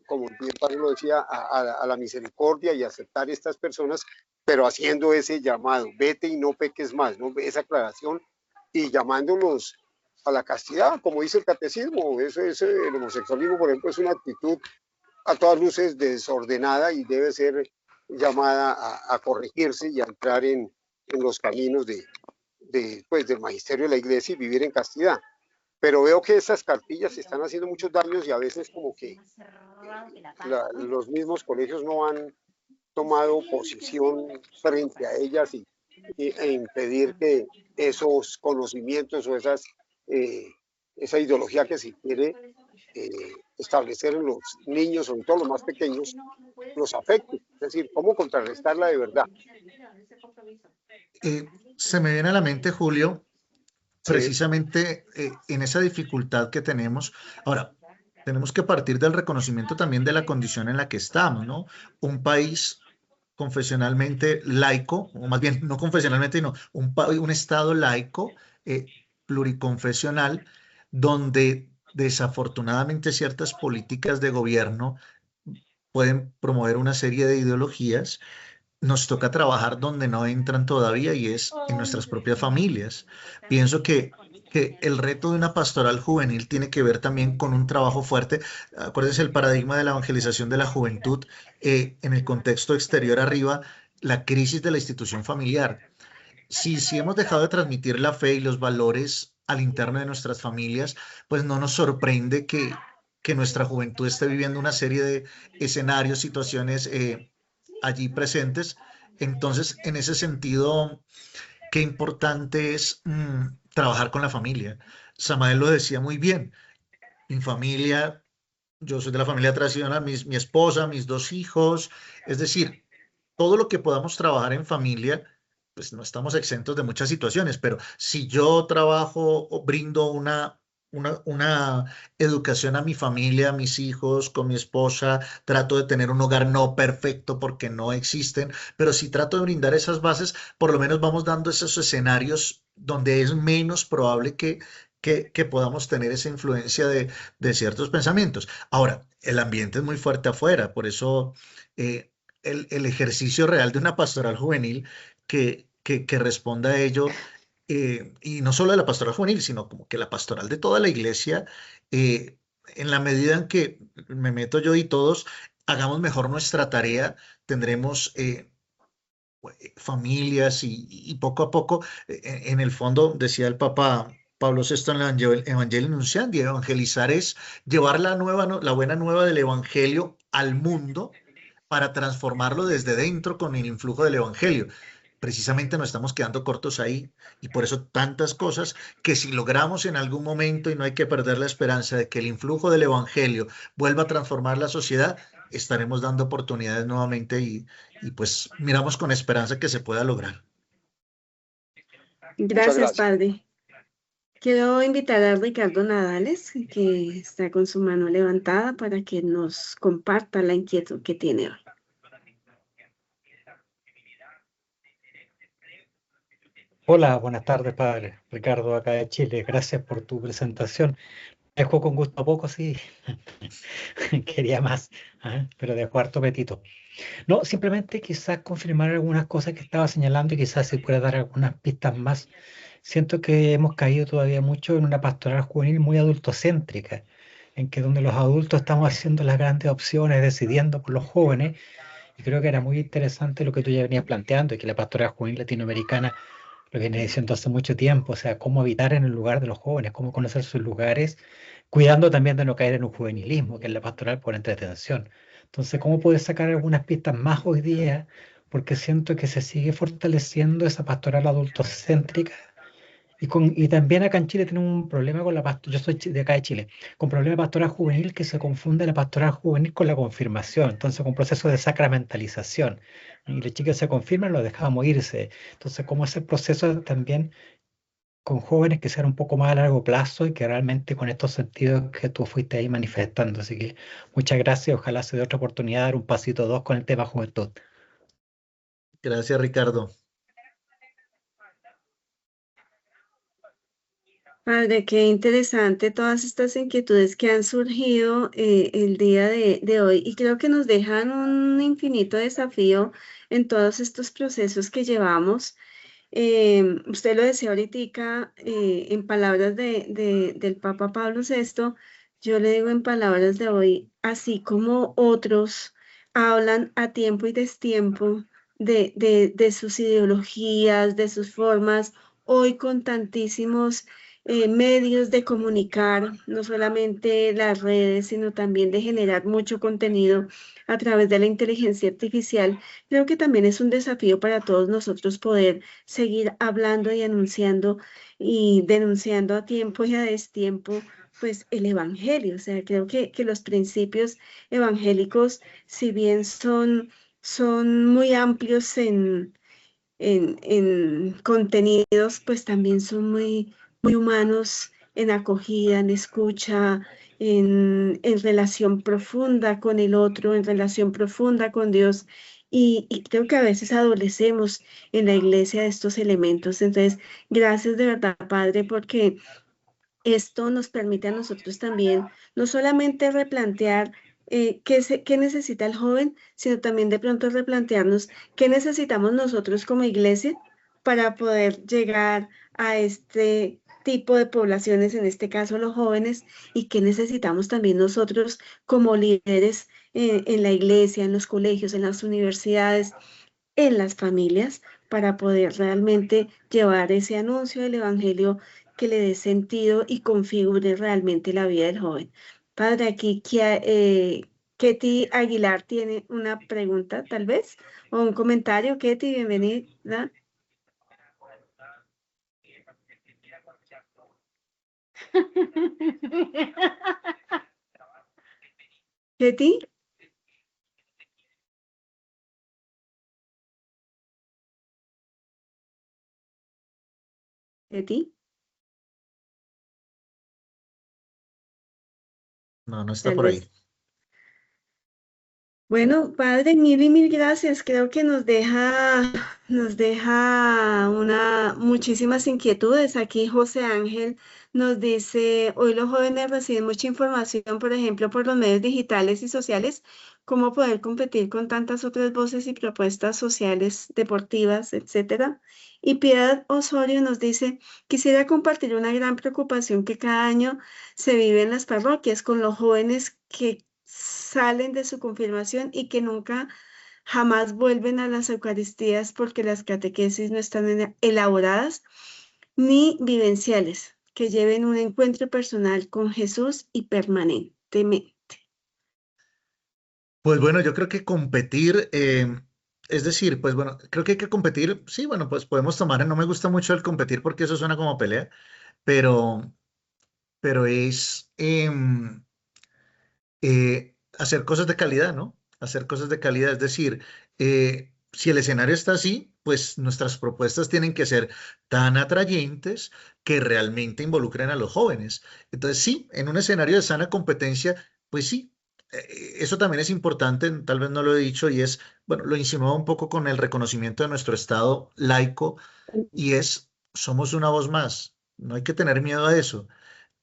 como bien padre lo decía, a la misericordia y aceptar estas personas, pero haciendo ese llamado, vete y no peques más, ¿no? Esa aclaración y llamándolos a la castidad, como dice el catecismo. El homosexualismo, por ejemplo, es una actitud a todas luces desordenada y debe ser llamada a corregirse y a entrar en los caminos pues, del magisterio de la iglesia y vivir en castidad. Pero veo que esas cartillas están haciendo muchos daños y a veces como que los mismos colegios no han tomado posición frente a ellas e impedir que esos conocimientos o esa ideología que se quiere establecer en los niños, sobre todo los más pequeños, los afecte. Es decir, ¿cómo contrarrestarla de verdad? Se me viene a la mente, Julio, Sí. precisamente en esa dificultad que tenemos. Ahora, tenemos que partir del reconocimiento también de la condición en la que estamos, ¿no? Un país confesionalmente laico, o más bien no confesionalmente, sino un estado laico, pluriconfesional, donde desafortunadamente ciertas políticas de gobierno pueden promover una serie de ideologías. Nos toca trabajar donde no entran todavía y es en nuestras propias familias. Pienso que el reto de una pastoral juvenil tiene que ver también con un trabajo fuerte. Acuérdense el paradigma de la evangelización de la juventud en el contexto exterior arriba, la crisis de la institución familiar. Si hemos dejado de transmitir la fe y los valores al interno de nuestras familias, pues no nos sorprende que nuestra juventud esté viviendo una serie de escenarios, situaciones allí presentes. Entonces, en ese sentido, qué importante es trabajar con la familia. Samael lo decía muy bien. Mi familia, yo soy de la familia tradicional, mi esposa, mis 2 hijos, es decir, todo lo que podamos trabajar en familia, pues no estamos exentos de muchas situaciones, pero si yo trabajo o brindo una educación a mi familia, a mis hijos, con mi esposa, trato de tener un hogar no perfecto porque no existen, pero si trato de brindar esas bases, por lo menos vamos dando esos escenarios donde es menos probable que podamos tener esa influencia de ciertos pensamientos. Ahora, el ambiente es muy fuerte afuera, por eso el ejercicio real de una pastoral juvenil que responda a ello, y no solo de la pastoral juvenil, sino como que la pastoral de toda la iglesia, en la medida en que me meto yo y todos hagamos mejor nuestra tarea, tendremos familias y poco a poco, en el fondo, decía el Papa Pablo VI en el Evangelio Nunciandi, evangelizar es llevar la buena nueva del Evangelio al mundo para transformarlo desde dentro con el influjo del Evangelio. Precisamente nos estamos quedando cortos ahí y por eso tantas cosas que si logramos en algún momento, y no hay que perder la esperanza de que el influjo del Evangelio vuelva a transformar la sociedad, estaremos dando oportunidades nuevamente y pues miramos con esperanza que se pueda lograr. Muchas Gracias, gracias. padre. Quiero invitar a Ricardo Nadales, que está con su mano levantada, para que nos comparta la inquietud que tiene hoy. Hola, buenas tardes, padre. Ricardo, acá de Chile. Gracias por tu presentación. Dejó con gusto a poco, sí. Quería más, pero dejó harto apetito. No, simplemente quizás confirmar algunas cosas que estaba señalando y quizás se pueda dar algunas pistas más. Siento que hemos caído todavía mucho en una pastoral juvenil muy adultocéntrica, en que donde los adultos estamos haciendo las grandes opciones, decidiendo por los jóvenes, y creo que era muy interesante lo que tú ya venías planteando, y que la pastoral juvenil latinoamericana lo viene diciendo hace mucho tiempo, o sea, cómo habitar en el lugar de los jóvenes, cómo conocer sus lugares, cuidando también de no caer en un juvenilismo, que es la pastoral por entretención. Entonces, ¿cómo puedes sacar algunas pistas más hoy día? Porque siento que se sigue fortaleciendo esa pastoral adultocéntrica y también acá en Chile tenemos un problema con la pastoral, yo soy de acá de Chile, con problema de pastoral juvenil que se confunde la pastoral juvenil con la confirmación, entonces con un proceso de sacramentalización. Y los chicos se confirman, los dejamos irse. Entonces, como ese proceso también con jóvenes que sean un poco más a largo plazo y que realmente con estos sentidos que tú fuiste ahí manifestando. Así que muchas gracias, ojalá se dé otra oportunidad de dar un pasito dos con el tema juventud. Gracias, Ricardo. Padre, qué interesante todas estas inquietudes que han surgido el día de hoy y creo que nos dejan un infinito desafío en todos estos procesos que llevamos. Usted lo decía ahorita en palabras del Papa Pablo VI, yo le digo en palabras de hoy, así como otros hablan a tiempo y destiempo de sus ideologías, de sus formas, hoy con tantísimos medios de comunicar, no solamente las redes, sino también de generar mucho contenido a través de la inteligencia artificial, creo que también es un desafío para todos nosotros poder seguir hablando y anunciando y denunciando a tiempo y a destiempo, pues el evangelio. O sea, creo que los principios evangélicos, si bien son muy amplios en contenidos, pues también son muy humanos en acogida, en escucha, en relación profunda con el otro, en relación profunda con Dios. Y creo que a veces adolecemos en la iglesia de estos elementos. Entonces, gracias de verdad, Padre, porque esto nos permite a nosotros también no solamente replantear qué necesita el joven, sino también de pronto replantearnos qué necesitamos nosotros como iglesia para poder llegar a este tipo de poblaciones, en este caso los jóvenes, y qué necesitamos también nosotros como líderes en la iglesia, en los colegios, en las universidades, en las familias, para poder realmente llevar ese anuncio del Evangelio que le dé sentido y configure realmente la vida del joven. Padre, aquí Ketty Aguilar tiene una pregunta, tal vez, o un comentario. Ketty, bienvenida. Ketty. Ketty. No, no está Tal por ahí. vez. Bueno, padre, mil y mil gracias. Creo que nos deja muchísimas inquietudes. Aquí José Ángel nos dice, hoy los jóvenes reciben mucha información, por ejemplo, por los medios digitales y sociales, cómo poder competir con tantas otras voces y propuestas sociales, deportivas, etcétera. Y Piedad Osorio nos dice, quisiera compartir una gran preocupación que cada año se vive en las parroquias con los jóvenes que salen de su confirmación y que nunca jamás vuelven a las Eucaristías porque las catequesis no están elaboradas ni vivenciales, que lleven un encuentro personal con Jesús y permanentemente. Pues bueno, yo creo que competir, es decir, pues bueno, creo que hay que competir, sí, bueno, pues podemos tomar, no me gusta mucho el competir porque eso suena como pelea, pero, pero es hacer cosas de calidad, ¿no? hacer cosas de calidad. Es decir, si el escenario está así, pues nuestras propuestas tienen que ser tan atrayentes que realmente involucren a los jóvenes. Entonces, sí, en un escenario de sana competencia, pues sí, eso también es importante, tal vez no lo he dicho, y es, bueno, lo insinuaba un poco con el reconocimiento de nuestro Estado laico, y es, somos una voz más, no hay que tener miedo a eso.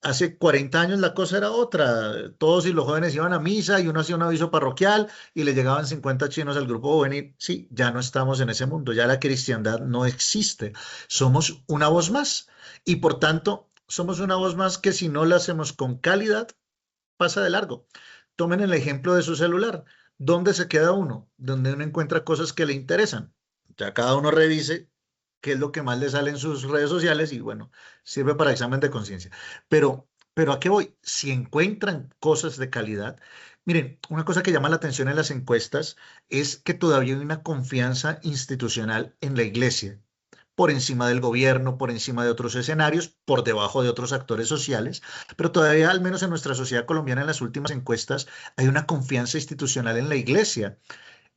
Hace 40 años la cosa era otra. Todos y los jóvenes iban a misa y uno hacía un aviso parroquial y le llegaban 50 chinos al grupo juvenil. Sí, ya no estamos en ese mundo, ya la cristiandad no existe. Somos una voz más y por tanto somos una voz más que si no la hacemos con calidad, pasa de largo. Tomen el ejemplo de su celular. ¿Dónde se queda uno? Donde uno encuentra cosas que le interesan. Ya cada uno revise qué es lo que más le sale en sus redes sociales y bueno, sirve para examen de conciencia. Pero ¿a qué voy? Si encuentran cosas de calidad, miren, una cosa que llama la atención en las encuestas es que todavía hay una confianza institucional en la iglesia, por encima del gobierno, por encima de otros escenarios, por debajo de otros actores sociales, pero todavía, al menos en nuestra sociedad colombiana, en las últimas encuestas, hay una confianza institucional en la iglesia.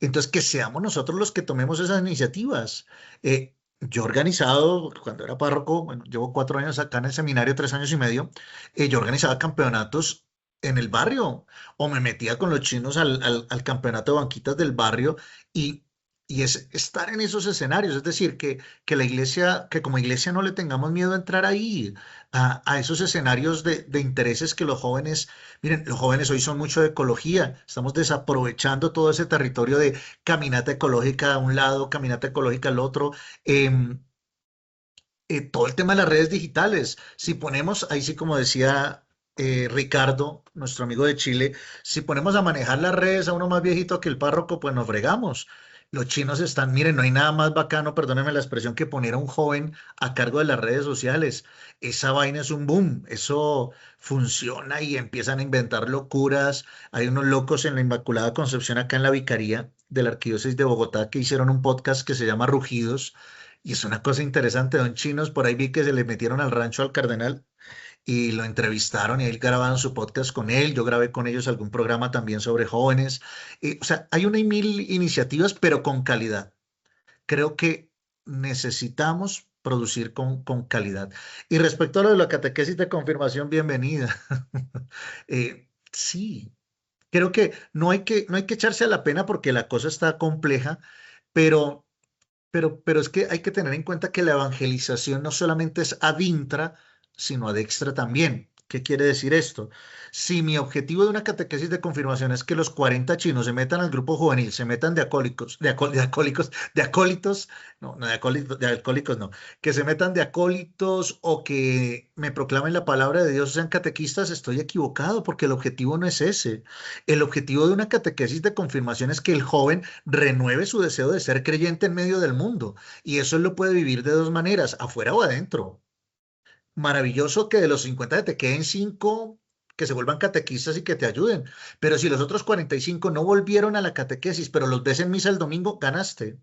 Entonces, que seamos nosotros los que tomemos esas iniciativas. Yo he organizado, cuando era párroco, bueno, llevo 4 años acá en el seminario, 3 años y medio, yo organizaba campeonatos en el barrio o me metía con los chinos al campeonato de banquitas del barrio y, y es estar en esos escenarios, es decir, que la iglesia, que como iglesia no le tengamos miedo a entrar ahí, a esos escenarios de intereses que los jóvenes. Miren, los jóvenes hoy son mucho de ecología, estamos desaprovechando todo ese territorio de caminata ecológica a un lado, caminata ecológica al otro. em, Todo el tema de las redes digitales, si ponemos, ahí sí como decía Ricardo, nuestro amigo de Chile, si ponemos a manejar las redes a uno más viejito que el párroco, pues nos fregamos. Los chinos están, miren, no hay nada más bacano, perdónenme la expresión, que poner a un joven a cargo de las redes sociales. Esa vaina es un boom, eso funciona y empiezan a inventar locuras. Hay unos locos en la Inmaculada Concepción, acá en la Vicaría de la Arquidiócesis de Bogotá, que hicieron un podcast que se llama Rugidos y es una cosa interesante, don Chinos, por ahí vi que se le metieron al rancho al cardenal y lo entrevistaron y él grabaron su podcast con él, yo grabé con ellos algún programa también sobre jóvenes. O sea, hay una y mil iniciativas, pero con calidad. Creo que necesitamos producir con calidad. Y respecto a lo de la catequesis de confirmación, bienvenida. Sí, creo que no hay que echarse a la pena porque la cosa está compleja, pero pero es que hay que tener en cuenta que la evangelización no solamente es ad intra, sino ad extra también. ¿Qué quiere decir esto? Si mi objetivo de una catequesis de confirmación es que los 40 chinos se metan al grupo juvenil, se metan de acólicos, de acólitos, no, no de alcohólicos no, que se metan de acólitos o que me proclamen la palabra de Dios, sean catequistas, estoy equivocado porque el objetivo no es ese. El objetivo de una catequesis de confirmación es que el joven renueve su deseo de ser creyente en medio del mundo. Y eso él lo puede vivir de dos maneras, afuera o adentro. Maravilloso que de los 50 te queden 5 que se vuelvan catequistas y que te ayuden. Pero si los otros 45 no volvieron a la catequesis, pero los ves en misa el domingo, ganaste.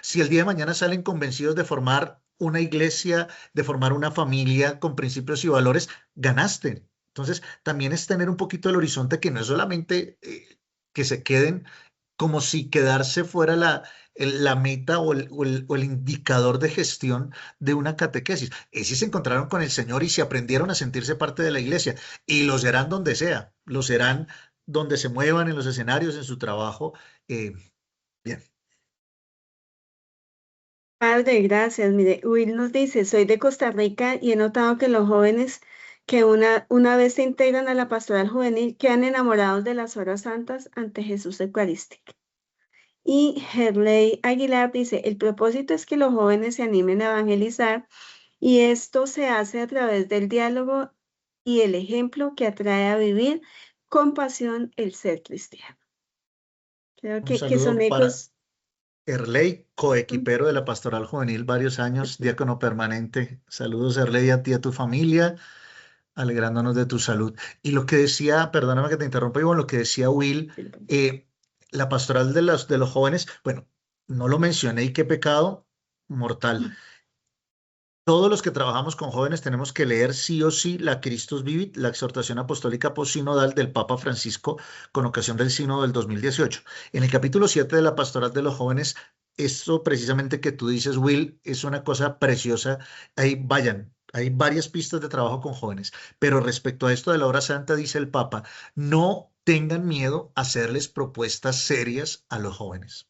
Si el día de mañana salen convencidos de formar una iglesia, de formar una familia con principios y valores, ganaste. Entonces, también es tener un poquito el horizonte que no es solamente que se queden como si quedarse fuera la meta o el indicador de gestión de una catequesis. Es si se encontraron con el Señor y se aprendieron a sentirse parte de la iglesia y lo serán donde sea, lo serán donde se muevan en los escenarios, en su trabajo. Bien. Padre, gracias. Mire, Will nos dice, soy de Costa Rica y he notado que los jóvenes que una vez se integran a la pastoral juvenil quedan enamorados de las horas santas ante Jesús Eucarístico. Y Herley Aguilar dice, el propósito es que los jóvenes se animen a evangelizar y esto se hace a través del diálogo y el ejemplo que atrae a vivir con pasión el ser cristiano. Creo Un que son saludo para ecos. Erley, coequipero de la Pastoral Juvenil, varios años, diácono permanente. Saludos, Erley, a ti y a tu familia, alegrándonos de tu salud. Y lo que decía, perdóname que te interrumpa, Ivonne, lo que decía Will, la pastoral de los jóvenes, bueno, no lo mencioné y qué pecado mortal. Todos los que trabajamos con jóvenes tenemos que leer sí o sí la Christus Vivit, la exhortación apostólica postsinodal del Papa Francisco con ocasión del sínodo del 2018. En el capítulo 7 de la pastoral de los jóvenes, esto precisamente que tú dices, Will, es una cosa preciosa. Ahí vayan, hay varias pistas de trabajo con jóvenes. Pero respecto a esto de la hora santa, dice el Papa, no tengan miedo a hacerles propuestas serias a los jóvenes.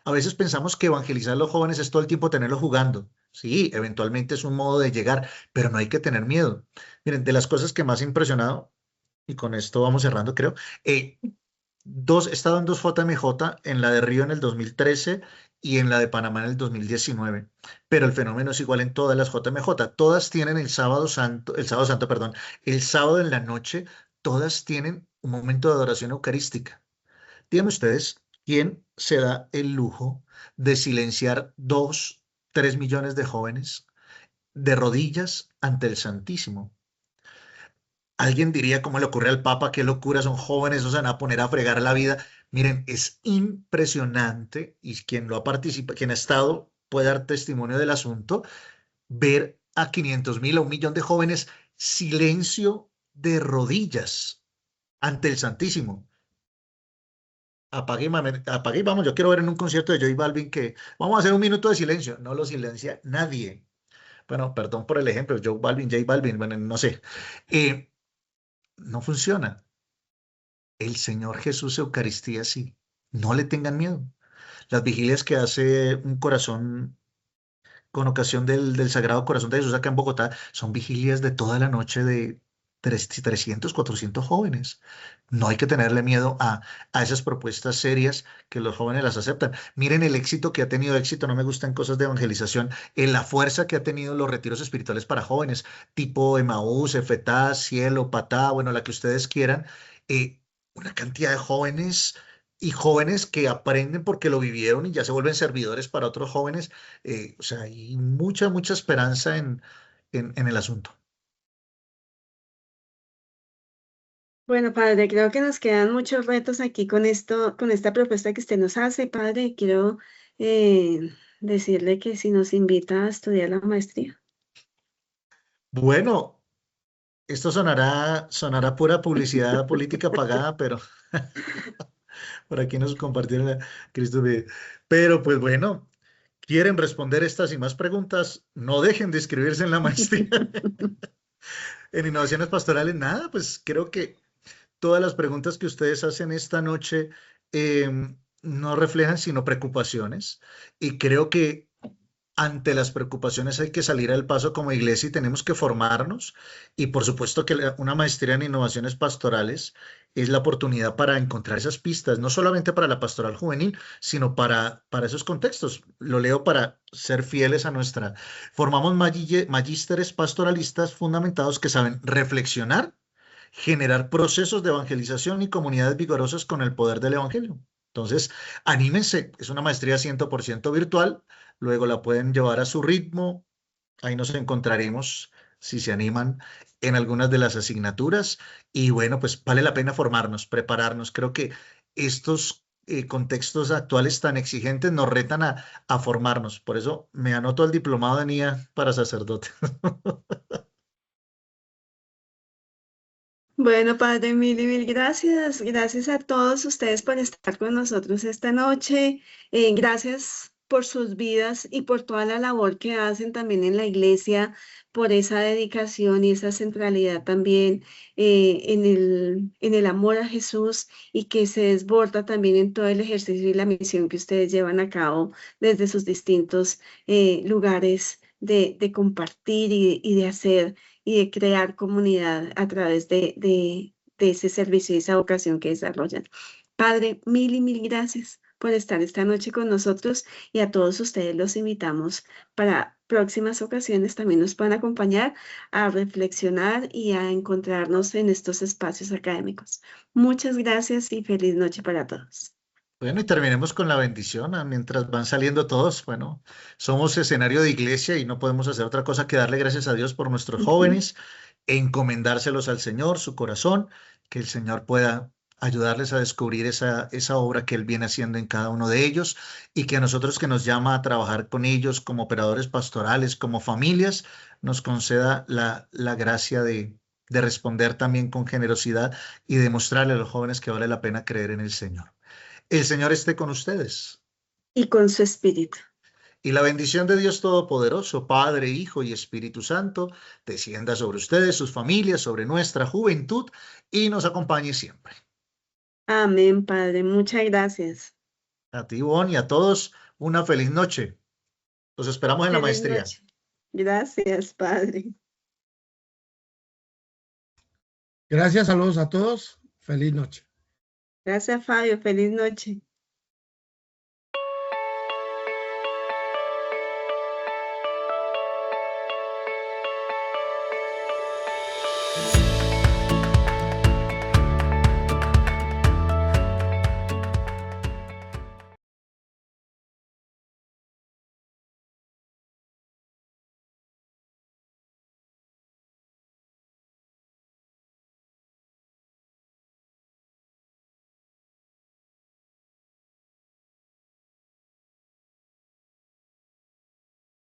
A veces pensamos que evangelizar a los jóvenes es todo el tiempo tenerlos jugando. Sí, eventualmente es un modo de llegar, pero no hay que tener miedo. Miren, de las cosas que más ha impresionado, y con esto vamos cerrando, creo, he estado en dos JMJ, en la de Río en el 2013 y en la de Panamá en el 2019. Pero el fenómeno es igual en todas las JMJ. Todas tienen el sábado en la noche, todas tienen un momento de adoración eucarística. Díganme ustedes, ¿quién se da el lujo de silenciar 2, 3 millones de jóvenes de rodillas ante el Santísimo? Alguien diría, ¿cómo le ocurre al Papa? Qué locura, son jóvenes, o se van a poner a fregar la vida. Miren, es impresionante, y quien lo ha participado, quien ha estado, puede dar testimonio del asunto, ver a 500.000, a 1 millón de jóvenes silencio de rodillas ante el Santísimo. Apague y vamos, yo quiero ver en un concierto de J Balvin que vamos a hacer 1 minuto de silencio. No lo silencia nadie. Bueno, perdón por el ejemplo, J Balvin, bueno, no sé. No funciona. El Señor Jesús Eucaristía sí. No le tengan miedo. Las vigilias que hace un corazón con ocasión del Sagrado Corazón de Jesús acá en Bogotá son vigilias de toda la noche de 300, 400 jóvenes. No hay que tenerle miedo a esas propuestas serias que los jóvenes las aceptan. Miren el éxito que ha tenido, no me gustan cosas de evangelización, en la fuerza que ha tenido los retiros espirituales para jóvenes, tipo Emaús, Efetá, Cielo, Patá, bueno, la que ustedes quieran. Una cantidad de jóvenes y jóvenes que aprenden porque lo vivieron y ya se vuelven servidores para otros jóvenes. O sea, hay mucha, mucha esperanza en el asunto. Bueno, padre, creo que nos quedan muchos retos aquí con esto, con esta propuesta que usted nos hace, padre. Quiero decirle que si nos invita a estudiar la maestría. Bueno, esto sonará pura publicidad política pagada, pero por aquí nos compartieron a Cristo. Pero pues bueno, quieren responder estas y más preguntas, no dejen de inscribirse en la maestría en innovaciones pastorales. Nada, pues creo que todas las preguntas que ustedes hacen esta noche no reflejan sino preocupaciones, y creo que ante las preocupaciones hay que salir al paso como iglesia y tenemos que formarnos, y por supuesto que una maestría en innovaciones pastorales es la oportunidad para encontrar esas pistas, no solamente para la pastoral juvenil, sino para esos contextos. Lo leo para ser fieles a nuestra. Formamos magísteres pastoralistas fundamentados que saben reflexionar, generar procesos de evangelización y comunidades vigorosas con el poder del evangelio. Entonces, anímense, es una maestría 100% virtual, luego la pueden llevar a su ritmo, ahí nos encontraremos, si se animan, en algunas de las asignaturas, y bueno, pues vale la pena formarnos, prepararnos. Creo que estos contextos actuales tan exigentes nos retan a formarnos, por eso me anoto el diplomado de NIA para sacerdote. Bueno, padre, mil gracias. Gracias a todos ustedes por estar con nosotros esta noche. Gracias por sus vidas y por toda la labor que hacen también en la iglesia, por esa dedicación y esa centralidad también en el amor a Jesús, y que se desborda también en todo el ejercicio y la misión que ustedes llevan a cabo desde sus distintos lugares de compartir y de hacer y de crear comunidad a través de ese servicio y esa vocación que desarrollan. Padre, mil gracias por estar esta noche con nosotros, y a todos ustedes los invitamos para próximas ocasiones también nos puedan acompañar a reflexionar y a encontrarnos en estos espacios académicos. Muchas gracias y feliz noche para todos. Bueno, y terminemos con la bendición mientras van saliendo todos. Bueno, somos escenario de iglesia y no podemos hacer otra cosa que darle gracias a Dios por nuestros jóvenes, encomendárselos al Señor, su corazón, que el Señor pueda ayudarles a descubrir esa obra que Él viene haciendo en cada uno de ellos, y que a nosotros, que nos llama a trabajar con ellos como operadores pastorales, como familias, nos conceda la gracia de responder también con generosidad y demostrarle a los jóvenes que vale la pena creer en el Señor. El Señor esté con ustedes. Y con su espíritu. Y la bendición de Dios Todopoderoso, Padre, Hijo y Espíritu Santo, descienda sobre ustedes, sus familias, sobre nuestra juventud, y nos acompañe siempre. Amén, Padre. Muchas gracias. A ti, Ivonne, y a todos, una feliz noche. Los esperamos en la Feliz maestría. noche. Gracias, Padre. Gracias, saludos a todos. Feliz noche. Gracias, Fabio. Feliz noche.